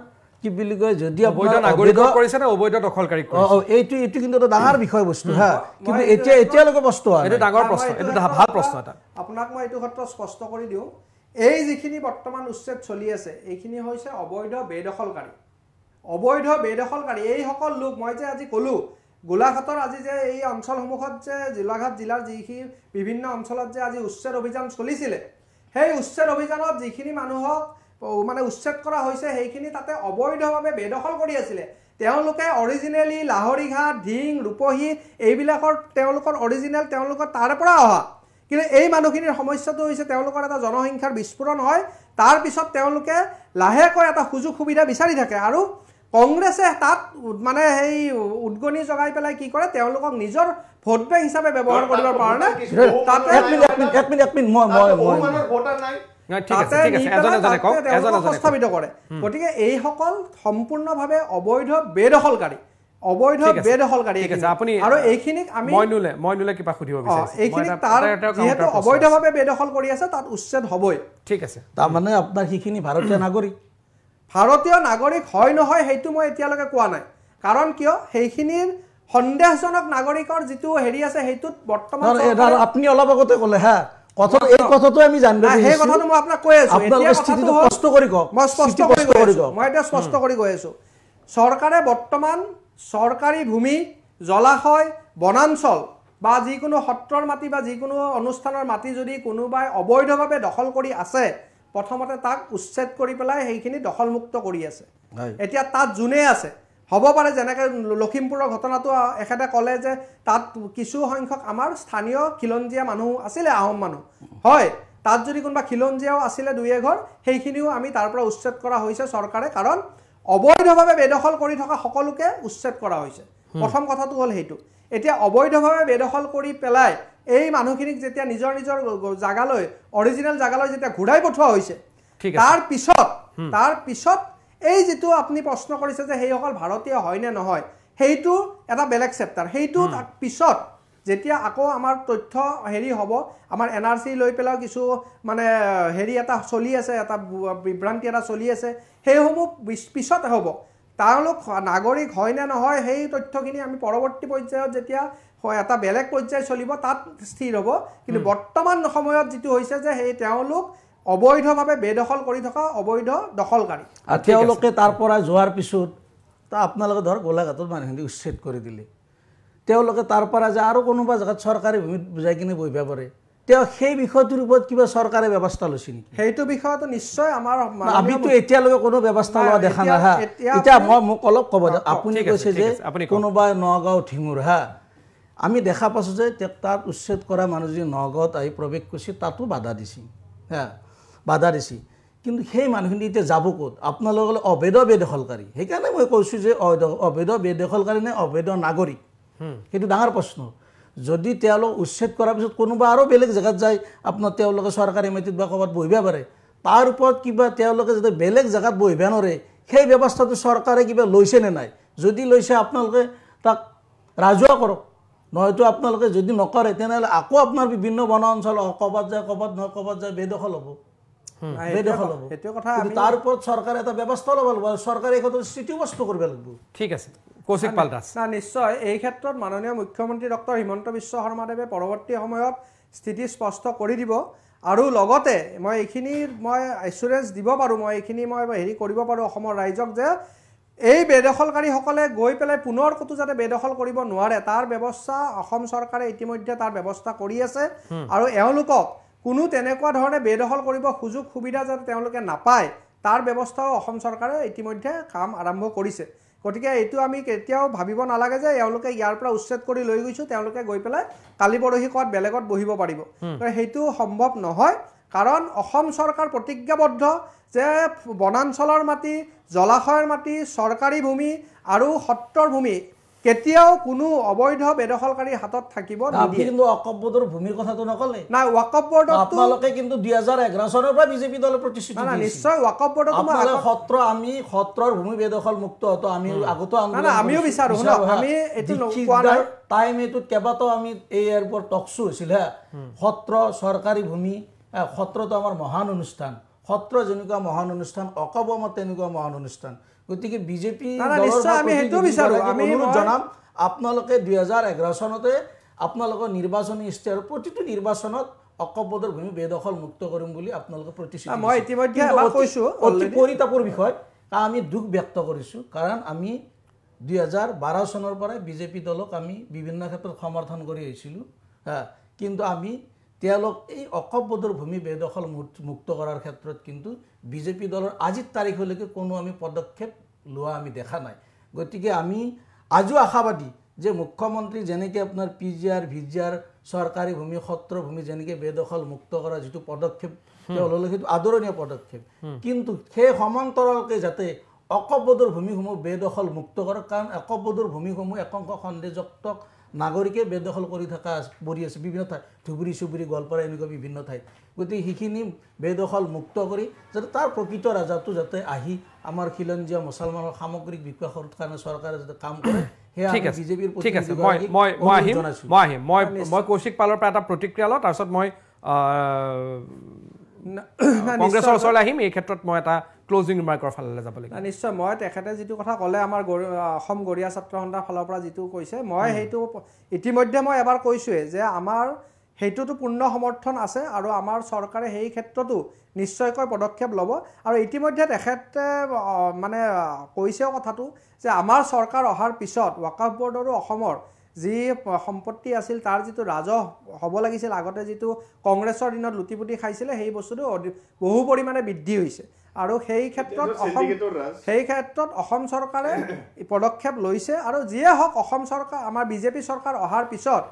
কি বুলি কয় যদি অবৈধ নাগৰিক কৰিছে না অবৈধ দখলকাৰী কৰিছে এইটো কিন্তু এটা ডাঙৰ বিষয় বস্তু হা কিন্তু এতিয়ালৈকে স্পষ্ট হোৱা নাই এইটো ডাঙৰ প্ৰশ্ন এইটো ভাল প্ৰশ্ন এটা আপোনাক মই এইটো ক্ষেত্ৰত স্পষ্ট কৰি দিওঁ এই যিখিনি বৰ্তমান উচ্ছেদ চলি আছে এইখিনি হৈছে অবৈধ বেদখলকাৰী এইসকল লোক মই যে আজি ক'লোঁ গোলাঘাটৰ আজি যে এই অঞ্চলসমূহত যে গোলাঘাট জিলাৰ যিখিনি বিভিন্ন অঞ্চলত যে আজি উচ্ছেদ অভিযান চলিছিলে সেই উচ্ছেদ অভিযানত যিখিনি মানুহক মানে উচ্ছেদ কৰা হৈছে সেইখিনি তাতে অবৈধভাৱে বেদখল কৰি আছিলে তেওঁলোকে অৰিজিনেলি লাহৰীঘাট ঢিং ৰূপহী এইবিলাকৰ তেওঁলোকৰ অৰিজিনেল তেওঁলোকৰ তাৰে পৰা অহা কিন্তু এই মানুহখিনিৰ সমস্যাটো হৈছে তেওঁলোকৰ এটা জনসংখ্যাৰ বিস্ফোৰণ হয় তাৰ পিছত তেওঁলোকে লাহেকৈ এটা সুযোগ সুবিধা বিচাৰি থাকে আৰু কংগ্ৰেছে তাত মানে সেই উদ্গনি জগাই পেলাই কি কৰে তেওঁলোকক নিজৰ ভোট বেংক হিচাপে ব্যৱহাৰ কৰিব পাৰে না তাতে এক মিনিট মই ভোটাৰ নাই স্থাপিত কৰে গতিকে এইসকল সম্পূৰ্ণভাৱে অবৈধ বেদখলকাৰী আৰু এইখিনিক আমি মই নুলে কিবা সুধিব বিচাৰিছোঁ এইখিনিক তাৰ যিহেতু অবৈধভাৱে বেদখল কৰি আছে তাত উচ্ছেদ হ'বই ঠিক আছে তাৰমানে আপোনাৰ সেইখিনি ভাৰতীয় নাগৰিক হয় নহয় সেইটো মই এতিয়ালৈকে কোৱা নাই কাৰণ কিয় সেইখিনিৰ সন্দেহজনক নাগৰিকৰ যিটো হেৰি আছে সেইটোত বৰ্তমান আপুনি অলপ আগতে ক'লে হা এই কথাটো আমি জানিব সেই কথাটো মই আপোনাক কৈ আছোঁ মই এতিয়া স্পষ্ট কৰি কৈ আছোঁ চৰকাৰে বৰ্তমান চৰকাৰী ভূমি জলাশয় বনাঞ্চল বা যিকোনো সত্ৰৰ মাটি বা যিকোনো অনুষ্ঠানৰ মাটি যদি কোনোবাই অবৈধভাৱে দখল কৰি আছে প্ৰথমতে তাক উচ্ছেদ কৰি পেলাই সেইখিনি দখলমুক্ত কৰি আছে এতিয়া তাত যোনে আছে হ'ব পাৰে যেনেকৈ লখিমপুৰৰ ঘটনাটো এখেতে ক'লে যে তাত কিছু সংখ্যক আমাৰ স্থানীয় খিলঞ্জীয়া মানুহ আছিলে আহোম মানুহ হয় তাত যদি কোনোবা খিলঞ্জীয়াও আছিলে দুই এঘৰ সেইখিনিও আমি তাৰ পৰা উচ্ছেদ কৰা হৈছে চৰকাৰে কাৰণ অবৈধভাৱে বেদখল কৰি থকা সকলোকে উচ্ছেদ কৰা হৈছে প্ৰথম কথাটো হ'ল সেইটো এতিয়া অবৈধভাৱে বেদখল কৰি পেলাই এই মানুহখিনিক যেতিয়া নিজৰ জাগালৈ অৰিজিনেল জাগালৈ যেতিয়া ঘূৰাই পঠোৱা হৈছে তাৰ পিছত এই যিটো আপুনি প্ৰশ্ন কৰিছে যে সেইসকল ভাৰতীয় হয় নে নহয় সেইটো এটা বেলেগ চেপ্টাৰ সেইটো পিছত যেতিয়া আকৌ আমাৰ তথ্য হেৰি হ'ব আমাৰ NRC লৈ পেলাও কিছু মানে হেৰি এটা চলি আছে এটা বিভ্ৰান্তি এটা চলি আছে সেইসমূহ পিছত হ'ব তেওঁলোক নাগৰিক হয় নে নহয় সেই তথ্যখিনি আমি পৰৱৰ্তী পৰ্যায়ত যেতিয়া এটা বেলেগ পৰ্যায় চলিব তাত স্থিৰ হ'ব কিন্তু বৰ্তমান সময়ত যিটো হৈছে যে সেই তেওঁলোক অবৈধভাৱে বেদখল কৰি থকা অবৈধ দখলকাৰী আৰু তেওঁলোকে তাৰ পৰা যোৱাৰ পিছত তা আপোনালোকে ধৰক গোলাঘাটত মানুহখিনি উচ্ছেদ কৰি দিলে তেওঁলোকে তাৰ পৰা যে আৰু কোনোবা জেগাত চৰকাৰী ভূমিত বুজাই কিনে বহিব পাৰে তেওঁ সেই বিষয়টোৰ ওপৰত কিবা চৰকাৰে ব্যৱস্থা লৈছে নেকি সেইটো বিষয়টো নিশ্চয় আমাৰ আমিতো এতিয়ালৈকে কোনো ব্যৱস্থা লোৱা দেখা নাই হা এতিয়া মোক অলপ ক'ব আপুনি কৈছে যে কোনোবাই নগাঁও ঠিঙুৰ হা আমি দেখা পাইছোঁ যে তাত উচ্ছেদ কৰা মানুহ যদি নগাঁৱত আহি প্ৰৱেশ কৰিছে তাতো বাধা দিছে কিন্তু সেই মানুহখিনি এতিয়া যাব ক'ত আপোনালোকে অবৈধ বেদখলকাৰী সেইকাৰণে মই কৈছোঁ যে অবৈধ বেদখলকাৰী নে অবৈধ নাগৰিক সেইটো ডাঙৰ প্ৰশ্ন যদি তেওঁলোক উচ্ছেদ কৰাৰ পিছত কোনোবা আৰু বেলেগ জেগাত যায় আপোনাৰ তেওঁলোকে চৰকাৰী মাটিত বা ক'ৰবাত বহিব পাৰে তাৰ ওপৰত কিবা তেওঁলোকে যদি বেলেগ জেগাত বহিব নোৱাৰে সেই ব্যৱস্থাটো চৰকাৰে কিবা লৈছে নে নাই যদি লৈছে আপোনালোকে তাক ৰাজহুৱা কৰক নহয়তো আপোনালোকে যদি নকৰে তেনেহ'লে আকৌ আপোনাৰ বিভিন্ন বন অঞ্চল ক'ৰবাত যায় বেদখল হ'ব তাৰ ওপৰত চৰকাৰে এটা ব্যৱস্থা ল'ব লাগিব চৰকাৰে এই ক্ষেত্ৰত স্থিতিগ্ৰস্ত কৰিব লাগিব ঠিক আছে কৌশিক পালদাস নিশ্চয় এই ক্ষেত্ৰত মাননীয় মুখ্যমন্ত্ৰী ডক্টৰ হিমন্ত বিশ্ব শৰ্মাদেৱে পৰৱৰ্তী সময়ত স্থিতি স্পষ্ট কৰি দিব আৰু লগতে মই এইখিনিৰ মই এছুৰেঞ্চ দিব পাৰোঁ মই এইখিনি মই হেৰি কৰিব পাৰোঁ অসমৰ ৰাইজক যে এই বেদখলকাৰীসকলে গৈ পেলাই পুনৰ ক'তো যাতে বেদখল কৰিব নোৱাৰে তাৰ ব্যৱস্থা অসম চৰকাৰে ইতিমধ্যে তাৰ ব্যৱস্থা কৰি আছে আৰু এওঁলোকক কোনো তেনেকুৱা ধৰণে বেদখল কৰিব সুযোগ সুবিধা যাতে তেওঁলোকে নাপায় তাৰ ব্যৱস্থাও অসম চৰকাৰে ইতিমধ্যে কাম আৰম্ভ কৰিছে গতিকে এইটো আমি কেতিয়াও ভাবিব নালাগে যে এওঁলোকে ইয়াৰ পৰা উচ্ছেদ কৰি লৈ গৈছোঁ তেওঁলোকে গৈ পেলাই কালি পৰহি ক'ত বেলেগত বহিব পাৰিব সেইটো সম্ভৱ নহয় কাৰণ অসম চৰকাৰ প্ৰতিজ্ঞাবদ্ধ যে বনাঞ্চলৰ মাটি জলাশয়ৰ মাটি চৰকাৰী ভূমি আৰু সত্ৰৰ ভূমি কেতিয়াও কোনো অবৈধ বেদখলকাৰীৰ হাতত থাকিব আপনি নিদিয়ে কিন্তু ওয়াকফ বোৰ্ডৰ ভূমিৰ কথাটো নকলে নাই ওয়াকফ বৰ্ডত আপোনালোকে কিন্তু 2011 চনৰ পৰা বিজেপি দলৰ প্ৰতিশ্ৰুতি না দিছিল নিশ্চয় ওয়াকফ বৰ্ডত আপোনালোকে সত্ৰৰ ভূমি বেদখল মুক্ত হতো আমি আগতো আন্দোলন আমিও বিচাৰো আমি এটো কোৱা নাই টাইম এটোত কেবাতো আমি এই এয়াৰপোৰ্ট টকছো হৈছিল সত্ৰ চৰকাৰী ভূমি সত্ৰটো আমাৰ মহান অনুষ্ঠান সত্ৰ যেনেকুৱা মহান অনুষ্ঠান অকবমত তেনেকুৱা মহান অনুষ্ঠান গতিকে বিজেপি নিশ্চয় আমি হেতু বিচাৰো আমি জনাম আপোনালোকে 2011 চনতে আপোনালোকৰ নিৰ্বাচনী ইস্তাহাৰ প্ৰতিটো নিৰ্বাচনত ওয়াকফ বোৰ্ডৰ ভূমি বেদখল মুক্ত কৰিম বুলি আপোনালোকে প্ৰতিশ্ৰুতি মই ইতিমধ্যে এবাৰ কৈছো অতি পৰিতাপৰ বিষয় আমি দুখ ব্যক্ত কৰিছো কাৰণ আমি 2012 চনৰ পৰা বিজেপি দলক আমি বিভিন্ন ক্ষেত্ৰত সমৰ্থন কৰি আহিছিলো কিন্তু আমি তেওঁলোক এই ওয়াকফ বোৰ্ডৰ ভূমি বেদখল মুক্ত কৰাৰ ক্ষেত্ৰত কিন্তু বিজেপি দলৰ আজিৰ তাৰিখলৈকে কোনো আমি পদক্ষেপ লোৱা আমি দেখা নাই গতিকে আমি আজিও আশাবাদী যে মুখ্যমন্ত্ৰী যেনেকৈ আপোনাৰ পিজিআৰ ভিজিআৰ চৰকাৰী ভূমি সত্ৰ ভূমি যেনেকৈ বেদখল মুক্ত কৰা যিটো পদক্ষেপ ল'লে সেইটো আদৰণীয় পদক্ষেপ কিন্তু সেই সমান্তৰালকৈ যাতে ওয়াকফ বোৰ্ডৰ ভূমিসমূহ বেদখল মুক্ত কৰক কাৰণ ওয়াকফ বোৰ্ডৰ ভূমিসমূহ একাংশ সন্দেহযুক্ত নাগৰিকে বেদখল কৰি থকা বৰি আছে বিভিন্ন ঠাই ধুবুৰী চুবুৰী গোৱালপাৰা এনেকুৱা বিভিন্ন ঠাইত গতিকে সেইখিনি বেদখল মুক্ত কৰি যাতে তাৰ প্ৰকৃত ৰাজহটো যাতে আহি আমাৰ খিলঞ্জীয়া মুছলমানৰ সামগ্ৰিক বিকাশৰ কাৰণে চৰকাৰে যাতে কাম কৰে ঠিক আছে মই কৌশিক পালৰ পৰা এটা প্ৰতিক্ৰিয়া লওঁ তাৰপিছত মই কংগ্ৰেছৰ ওচৰলৈ আহিম এই ক্ষেত্ৰত মই এটা ক্লোজিং ৰিমাৰ্কৰ ফালে যাব লাগিব নিশ্চয় মই তেখেতে যিটো কথা ক'লে আমাৰ অসম গৰিয়া ছাত্ৰ সন্থাৰ ফালৰ পৰা যিটো কৈছে মই সেইটো ইতিমধ্যে মই এবাৰ কৈছোৱে যে আমাৰ সেইটোতো পূৰ্ণ সমৰ্থন আছে আৰু আমাৰ চৰকাৰে সেই ক্ষেত্ৰতো নিশ্চয়কৈ পদক্ষেপ ল'ব আৰু ইতিমধ্যে তেখেতে মানে কৈছেও কথাটো যে আমাৰ চৰকাৰ অহাৰ পিছত ওয়াকফ বৰ্ডৰো অসমৰ যি সম্পত্তি আছিল তাৰ যিটো ৰাজহ হ'ব লাগিছিল আগতে যিটো কংগ্ৰেছৰ দিনত লুটিপুটি খাইছিলে সেই বস্তুটো বহু পৰিমাণে বৃদ্ধি হৈছে আৰু সেই ক্ষেত্ৰত অসম চৰকাৰে পদক্ষেপ লৈছে আৰু যিয়ে হওক অসম চৰকাৰ আমাৰ বিজেপি চৰকাৰ অহাৰ পিছত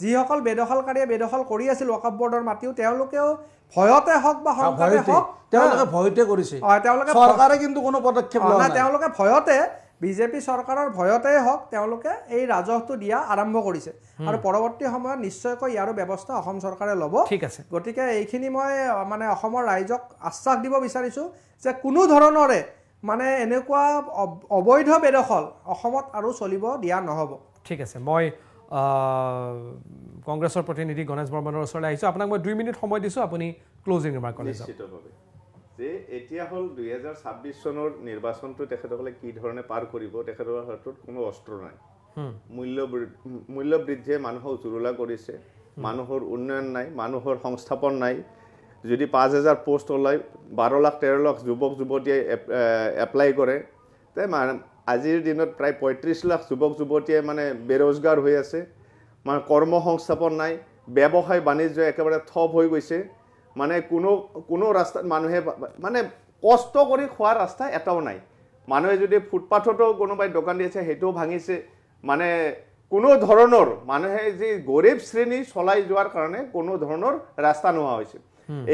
যিসকল বেদখলকাৰীয়ে বেদখল কৰি আছিল ওয়াকফ বৰ্ডৰ মাটিও তেওঁলোকেও ভয়তে হওক বা সংকটে হওক তেওঁলোকে ভয়তে কৰিছে চৰকাৰে কিন্তু কোনো পদক্ষেপ লোৱা নাই তেওঁলোকে ভয়তে বিজেপি চৰকাৰৰ ভয়তেই হওক তেওঁলোকে এই ৰাজহটো দিয়া আৰম্ভ কৰিছে আৰু পৰৱৰ্তী সময়ত নিশ্চয়কৈ ইয়াৰো ব্যৱস্থা অসম চৰকাৰে ল'ব ঠিক আছে গতিকে এইখিনি মই মানে অসমৰ ৰাইজক আশ্বাস দিব বিচাৰিছোঁ যে কোনো ধৰণৰে মানে এনেকুৱা অবৈধ বেদখল অসমত আৰু চলিব দিয়া নহ'ব ঠিক আছে মই কংগ্ৰেছৰ প্ৰতিনিধি গণেশ বৰ্মনৰ ওচৰলৈ আহিছোঁ আপোনাক মই 2 মিনিট সময় দিছোঁ আপুনি ক্লোজিং ৰিমাৰ্ক কৰি যাওক যে এতিয়া হ'ল 2026 চনৰ নিৰ্বাচনটো তেখেতসকলে কি ধৰণে পাৰ কৰিব তেখেতৰ হাতত কোনো অস্ত্ৰ নাই মূল্য বৃদ্ধিয়ে মানুহক জুৰুলা কৰিছে মানুহৰ উন্নয়ন নাই মানুহৰ সংস্থাপন নাই যদি 5000 পোষ্ট ওলাই 12 লাখ 13 লাখ যুৱক যুৱতীয়ে এপ্লাই কৰে তে আজিৰ দিনত প্ৰায় 35 লাখ যুৱক যুৱতীয়ে মানে বেৰোজগাৰ হৈ আছে মানে কৰ্ম সংস্থাপন নাই ব্যৱসায় বাণিজ্য একেবাৰে থপ হৈ গৈছে মানে কোনো ৰাস্তাত মানুহে মানে কষ্ট কৰি খোৱাৰ ৰাস্তা এটাও নাই মানুহে যদি ফুটপাথতো কোনোবাই দোকান দি আছে সেইটোও ভাঙিছে মানে কোনো ধৰণৰ মানুহে যি গৰীব শ্ৰেণী চলাই যোৱাৰ কাৰণে কোনো ধৰণৰ ৰাস্তা নোহোৱা হৈছে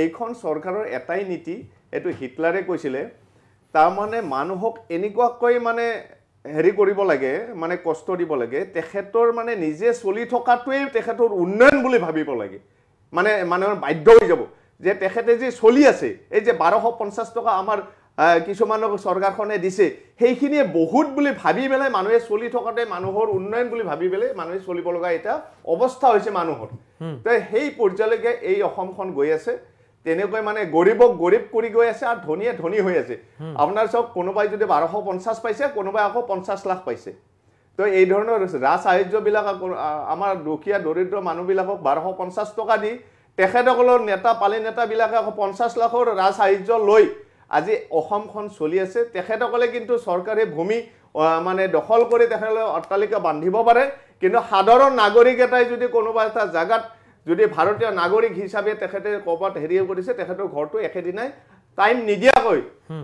এইখন চৰকাৰৰ এটাই নীতি এটো হিটলাৰে কৈছিলে তাৰ মানে মানুহক এনেকুৱাকৈ মানে হেৰি কৰিব লাগে মানে কষ্ট দিব লাগে তেখেতৰ মানে নিজে চলি থকাটোৱে তেখেতৰ উন্নয়ন বুলি ভাবিব লাগে মানে মানুহৰ বাধ্য হৈ যাব যে তেখেতে যে চলি আছে এই যে 1250 টকা আমাৰ কিছুমানক চৰকাৰখনে দিছে সেইখিনিয়ে বহুত বুলি ভাবি বেলাই মানুহে চলি থকাতে মানুহৰ উন্নয়ন বুলি ভাবি বেলাই মানুহে চলিব লগা এটা অৱস্থা হৈছে মানুহৰ তো সেই পৰ্যায়লৈকে এই অসমখন গৈ আছে তেনেকৈ মানে গৰীবক গৰীব কৰি গৈ আছে আৰু ধনীয়ে ধনী হৈ আছে আপোনাৰ সব কোনোবাই যদি 1250 পাইছে কোনোবাই আকৌ 50 লাখ পাইছে তো এই ধৰণৰ ৰাজ সাহায্যবিলাক আমাৰ দুখীয়া দৰিদ্ৰ মানুহবিলাকক 1250 টকা দি তেখেতসকলৰ নেতা পালি নেতাবিলাকে আকৌ 50 লাখৰ ৰাজ সাহায্য লৈ আজি অসমখন চলি আছে তেখেতসকলে কিন্তু চৰকাৰে ভূমি মানে দখল কৰি তেখেতসকলে অট্টালিকা বান্ধিব পাৰে কিন্তু সাধাৰণ নাগৰিক এটাই যদি কোনোবা এটা জাগাত যদি ভাৰতীয় নাগৰিক হিচাপে তেখেতে ক'বাত হেৰিও কৰিছে তেখেতৰ ঘৰটো একেদিনাই টাইম নিদিয়াকৈ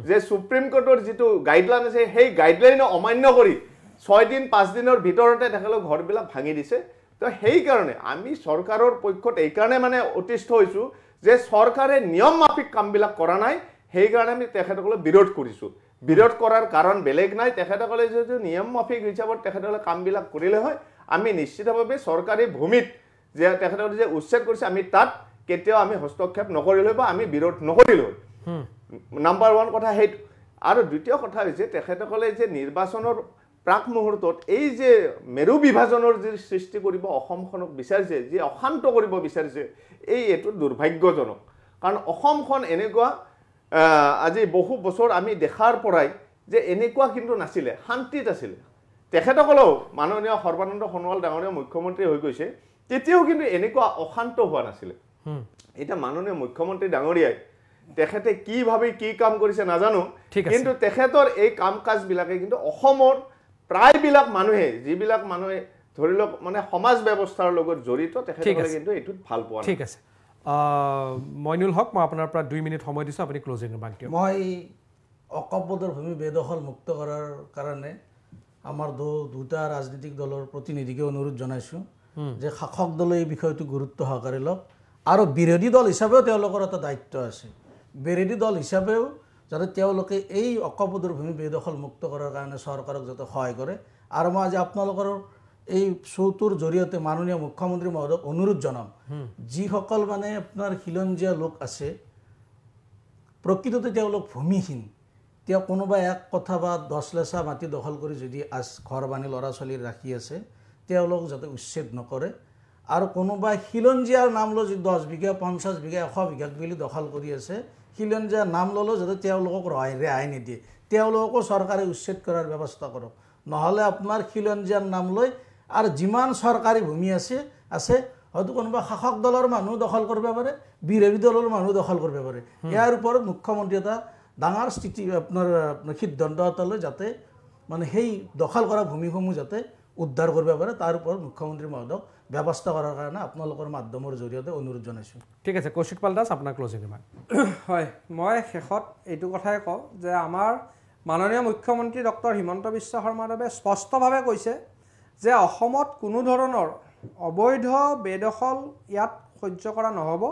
যে সুপ্ৰিম কোৰ্টৰ যিটো গাইডলাইন আছে সেই গাইডলাইন অমান্য কৰি 6 দিন 5 দিনৰ ভিতৰতে তেখেতৰ ঘৰবিলাক ভাঙি দিছে তো সেই কাৰণে আমি চৰকাৰৰ পক্ষত এই কাৰণে মানে অতিষ্ঠ হৈছো যে চৰকাৰে নিয়ম মাফিক কামবিলাক কৰা নাই সেই কাৰণে আমি তেখেতসকলক বিৰোধ কৰিছো বিৰোধ কৰাৰ কাৰণ বেলেগ নাই তেখেতসকলে যদি নিয়ম মাফিক হিচাপত তেখেতসকলে কামবিলাক কৰিলে হয় আমি নিশ্চিতভাৱে চৰকাৰী ভূমিত যে তেখেতসকলে যে উচ্ছেদ কৰিছে আমি তাত কেতিয়াও আমি হস্তক্ষেপ নকৰিলো বা আমি বিৰোধ নকৰিলো নাম্বাৰ 1 কথা সেইটো আৰু দ্বিতীয় কথা হৈছে তেখেতসকলে যে নিৰ্বাচনৰ প্ৰাক মুহূৰ্তত এই যে মেৰু বিভাজনৰ যে সৃষ্টি কৰিব অসমখনক বিচাৰিছে যে অশান্ত কৰিব বিচাৰিছে এইটো দুৰ্ভাগ্যজনক কাৰণ অসমখন এনেকুৱা আজি বহু বছৰ আমি দেখাৰ পৰাই যে এনেকুৱা কিন্তু নাছিলে শান্তিত আছিল তেখেতসকলেও মাননীয় সৰ্বানন্দ সোণোৱাল ডাঙৰীয়া মুখ্যমন্ত্ৰী হৈ গৈছে তেতিয়াও কিন্তু এনেকুৱা অশান্ত হোৱা নাছিলে এটা মাননীয় মুখ্যমন্ত্ৰী ডাঙৰীয়াই তেখেতে কি ভাবি কি কাম কৰিছে নাজানো কিন্তু তেখেতৰ এই কাম কাজ বিলাকে কিন্তু অসমৰ প্ৰায়বিলাক মানুহে যিবিলাক মানুহে ধৰি লওক মানে সমাজ ব্যৱস্থাৰ লগত জড়িত তেখেতসকলে কিন্তু এইটোত ভাল পোৱা ঠিক আছে মইনুল হক মই আপোনাৰ পৰা 2 মিনিট সময় দিছো আপুনি ক্লোজিং ৰিমাৰ্ক দিয়ক মই অকপদৰ ভূমি বেদখল মুক্ত কৰাৰ কাৰণে আমাৰ দুটা ৰাজনৈতিক দলৰ প্ৰতিনিধিকে অনুৰোধ জনাইছো যে শাসক দলে এই বিষয়টো গুৰুত্ব সহকাৰে লওক আৰু বিৰোধী দল হিচাপেও তেওঁলোকৰ এটা দায়িত্ব আছে বিৰোধী দল হিচাপেও যাতে তেওঁলোকে এই অকপদৰ ভূমি বেদখল মুক্ত কৰাৰ কাৰণে চৰকাৰক যাতে সহায় কৰে আৰু মই আজি আপোনালোকৰ এই শ্ব'টোৰ জৰিয়তে মাননীয় মুখ্যমন্ত্ৰী মহোদয়ক অনুৰোধ জনাম যিসকল মানে আপোনাৰ খিলঞ্জীয়া লোক আছে প্ৰকৃততে তেওঁলোক ভূমিহীন তেওঁ কোনোবা এক কথা বা 10 লেচা মাটি দখল কৰি যদি ঘৰ বানি ল'ৰা ছোৱালী ৰাখি আছে তেওঁলোক যাতে উচ্ছেদ নকৰে আৰু কোনোবা খিলঞ্জীয়াৰ নাম লৈ যদি 10 বিঘা 50 বিঘা 100 বিঘা বুলি দখল কৰি আছে খিলঞ্জীয়াৰ নাম ল'লেও যাতে তেওঁলোকক ৰেহাই নিদিয়ে তেওঁলোককো চৰকাৰে উচ্ছেদ কৰাৰ ব্যৱস্থা কৰক নহ'লে আপোনাৰ খিলঞ্জীয়াৰ নাম লৈ আৰু যিমান চৰকাৰী ভূমি আছে হয়তো কোনোবা শাসক দলৰ মানুহ দখল কৰিব পাৰে বিৰোধী দলৰ মানুহ দখল কৰিব পাৰে ইয়াৰ ওপৰত মুখ্যমন্ত্ৰী এটা ডাঙৰ স্থিতি আপোনাৰ সিদ্ধান্ত এটা লৈ যাতে মানে সেই দখল কৰা ভূমিসমূহ যাতে উদ্ধাৰ কৰিব পাৰে তাৰ ওপৰত মুখ্যমন্ত্ৰী মহোদয়ক ব্যৱস্থা কৰাৰ কাৰণে আপোনালোকৰ মাধ্যমৰ জৰিয়তে অনুৰোধ জনাইছোঁ ঠিক আছে কৌশিক পাল দাস আপোনাৰ ক্লোজিং ৰিমাৰ্ক হয় মই শেষত এইটো কথাই কওঁ যে আমাৰ মাননীয় মুখ্যমন্ত্ৰী ডক্টৰ হিমন্ত বিশ্ব শৰ্মাদেৱে স্পষ্টভাৱে কৈছে যে অসমত কোনো ধৰণৰ অবৈধ বেদখল ইয়াত সহ্য কৰা নহ'ব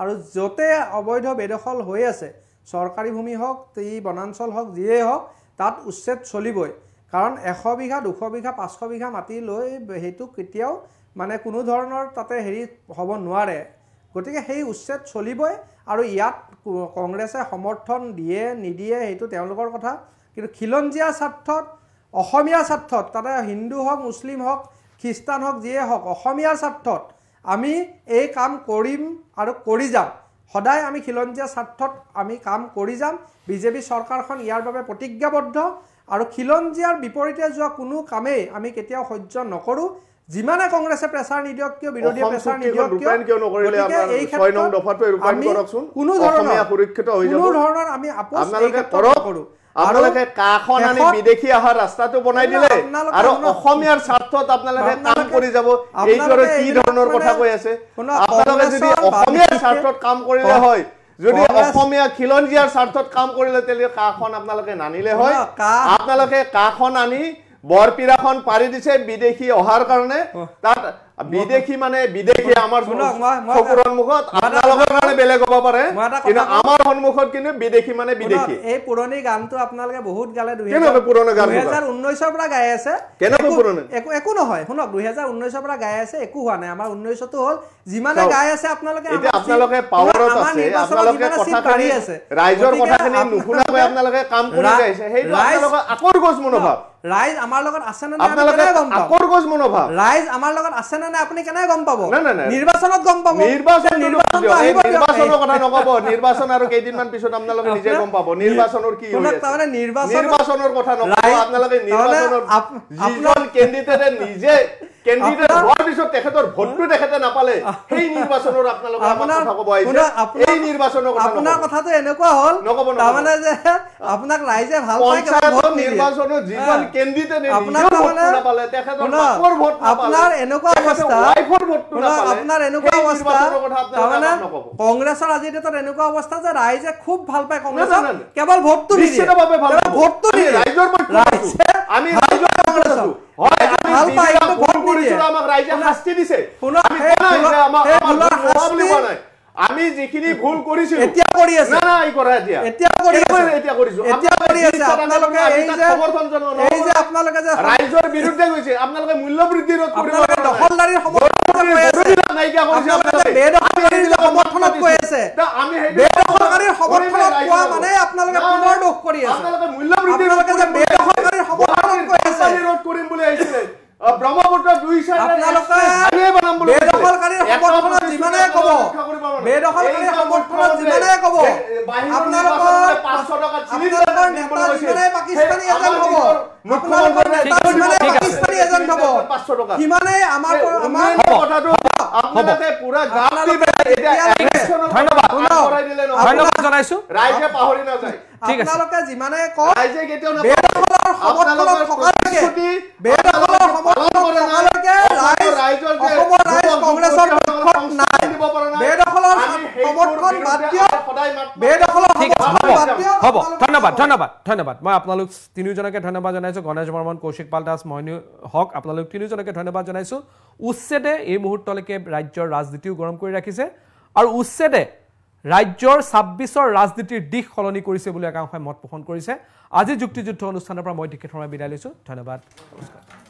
আৰু য'তে অবৈধ বেদখল হৈ আছে চৰকাৰী ভূমি হওক এই বনাঞ্চল হওক যিয়েই হওক তাত উচ্ছেদ চলিবই কাৰণ 100 বিঘা 200 বিঘা 500 বিঘা মাটি লৈ সেইটো কেতিয়াও মানে কোনো ধৰণৰ তাতে হেৰি হ'ব নোৱাৰে গতিকে সেই উচ্ছেদ চলিবই আৰু ইয়াত কংগ্ৰেছে সমৰ্থন দিয়ে নিদিয়ে সেইটো তেওঁলোকৰ কথা কিন্তু খিলঞ্জীয়া স্বাৰ্থত অসমীয়া স্বাৰ্থত তাতে হিন্দু হওক মুছলিম হওক খ্ৰীষ্টান হওক যিয়ে হওক অসমীয়াৰ স্বাৰ্থত আমি এই কাম কৰিম আৰু কৰি যাম সদায় আমি খিলঞ্জীয়া স্বাৰ্থত আমি কাম কৰি যাম বিজেপি চৰকাৰখন ইয়াৰ বাবে প্ৰতিজ্ঞাবদ্ধ আৰু খিলঞ্জীয়াৰ বিপৰীতে যোৱা কোনো কামেই আমি কেতিয়াও সহ্য নকৰোঁ যিমানে কংগ্ৰেছে প্ৰেছাৰ নিদিয়ক কিয় বিৰোধীয়ে প্ৰেছাৰ নিদিয়ক কিয় নকৰিলে আমাৰ 6 নং দফাটো ৰূপায়ণ কৰকচোন কোনো ধৰণৰ সুৰক্ষিত হৈ যাব কোনো ধৰণৰ আমি আপোনালোকে কৰোঁ আপোনালোকে কাখন আনি বিদেশী অহা ৰাস্তাটো বনাই দিলে আৰু অসমীয়াৰ স্বাৰ্থত আপোনালোকে কাম কৰি যাব এইটোৰে কি ধৰণৰ কথা কৈ আছে আপোনালোকে যদি অসমীয়াৰ স্বাৰ্থত কাম কৰিলে হয় যদি অসমীয়া খিলঞ্জীয়াৰ স্বাৰ্থত কাম কৰিলে তেলে কাখন আপোনালোকে নানিলে হয় আপোনালোকে কাখন আনি বৰপিৰাখন পাৰি দিছে বিদেশী অহাৰ কাৰণে তাত বিদেশী মানে বিদেশী আমাৰ চকুৰ সন্মুখত আপোনালোকৰ কাৰণে বেলেগ হ'ব পাৰে কিন্তু আমাৰ সন্মুখত কিন্তু বিদেশী মানে বিদেশী এই পুৰণি গানটো আপোনালোকে বহুত গালে 2019ৰ পৰা গাই আছে কেনেকৈ পুৰণি একো নহয় শুনক 2019ৰ পৰা গাই আছে একো হোৱা নাই আমাৰ 19টো হ'ল যিমানে গাই আছে আপোনালোকে এতিয়া আপোনালোকে পাৱাৰত আছে আপোনালোকে কথা কাঢ়ি আছে ৰাইজৰ কথাখিনি নুশুনাকৈ আপোনালোকে কাম কৰি যাইছে সেইটো আপোনালোকৰ আকৰ্গজ মনোভাৱ ৰাইজ আমাৰ লগত আছে না আপোনালোকে আকৰ্গজ মনোভাৱ ৰাইজ আমাৰ লগত আছে না আপুনি কেনে গম পাব নিৰ্বাচনত গম পাব নিৰ্বাচনৰ কথা নকব নিৰ্বাচন আৰু কেইদিনমান পিছত আপোনালোকে নিজে গম পাব নিৰ্বাচনৰ কি হৈছে মানে নিৰ্বাচনৰ কথা নকব আপোনালোকে নিৰ্বাচনৰ যিজন কেণ্ডিডেটে নিজে কেণ্ডিডেট হোৱাৰ পিছত তেখেতৰ ভোটটো তেখেতে নাপালে সেই নিৰ্বাচনৰ আপোনালোকে আমাৰ কথা কব আহিছে এই নিৰ্বাচনৰ কথা আপোনাৰ কথাটো এনেকুৱা হ'ল তাৰমানে যে আপোনাক ৰাইজে ভাল পায় ভোট নিৰ্বাচনৰ যিজন কেণ্ডিডেট নিজৰ ভোট নাপালে তেখেতৰ বাকৰ ভোট আপোনাৰ এনেকুৱা অৱস্থা লাইফৰ ভোটটো নাপালে আপোনাৰ এনেকুৱা অৱস্থা তাৰমানে কংগ্ৰেছৰ আজি ডেটত এনেকুৱা অৱস্থা যে ৰাইজে খুব ভাল পায় কংগ্ৰেছক কেৱল ভোটটো নিশ্চিতভাৱে ভাল পায় ভোটটো দিয়ে ৰাইজৰ ভোট আমি ৰাইজৰ কংগ্ৰেছক হয় ভাল পায় কিন্তু ভোট কৰিছিল আমাক ৰাইজে শাস্তি দিছে আমি যিখিনি ভুল কৰিছিল এতিয়া কৰি আছে না ই কৰা এতিয়া এতিয়া কৰি আছে এতিয়া কৰিছো এতিয়া কৰি আছে আপোনালোকে এই যে আপোনালোকে যে ৰাইজৰ বিৰুদ্ধে গৈছে আপোনালোকে মূল্য বৃদ্ধি ৰোধ কৰিব দখলদাৰীৰ সমৰ্থনত কৈ আছে নাইকিয়া কৰিছে আপোনালোকে বেদখলকাৰীৰ সমৰ্থনত কৈ আছে আমি বেদখলকাৰীৰ সমৰ্থনত কোৱা মানে আপোনালোকে পুনৰ দোষ কৰি আছে আপোনালোকে মূল্য বৃদ্ধি আপোনালোকে যে বেদখলকাৰীৰ সমৰ্থনত কৈ আছে ৰোধ কৰিম বুলি আহিছিলে ব্ৰহ্মপুত্ৰ দুই চাইডে আপোনালোকে হাইৱে বনাম বুলি বেদখলকাৰীৰ সমৰ্থনত যিমানে ক'ব বেদখলকাৰীৰ সমৰ্থনত যিমানে ক'ব আপোনালোকৰ 500 টকা আপোনালোকৰ নেতা যিমানে পাকিস্তানী এজেণ্ট হ'ব আপোনালোকৰ নেতা যিমানে পাকিস্তানী এজেণ্ট হ'ব 500 টকা সিমানে আমাৰ কথাটো আপোনালোকে পুৰা গাঁত দি এতিয়া ইলেকশ্যনৰ ধন্যবাদ কৰাই দিলে নহয় ধন্যবাদ জনাইছো ৰাইজে পাহৰি নাযায় ঠিক আছে আপোনালোকে যিমানে কওক ৰাইজে কেতিয়াও বেদখলৰ সমৰ্থনত থকালৈকে বেদখলৰ সমৰ্থনত থকালৈকে ৰাইজৰ যে অসমৰ ৰাইজ কংগ্ৰেছৰ পক্ষত নাই বেদখলৰ সমৰ্থন বাদ দিয়ক বেদখলৰ সমৰ্থন বাদ দিয়ক হ'ব ধন্যবাদ মই আপোনালোক তিনিওজনকে ধন্যবাদ জনাইছো গণেশ বৰ্মন কৌশিক পাল দাস মইনু হক আপোনালোক তিনিওজনকে ধন্যবাদ জনাইছো উচ্ছেদে এই মুহূৰ্তলৈকে ৰাজ্যৰ ৰাজনীতিও গৰম কৰি ৰাখিছে আৰু উচ্ছেদে ৰাজ্যৰ 26ৰ ৰাজনীতিৰ দিশ সলনি কৰিছে বুলি একাংশই মত পোষণ কৰিছে আজি যুক্তিযুদ্ধ অনুষ্ঠানৰ পৰা মই দীক্ষিত শৰ্মা বিদায় লৈছো ধন্যবাদ নমস্কাৰ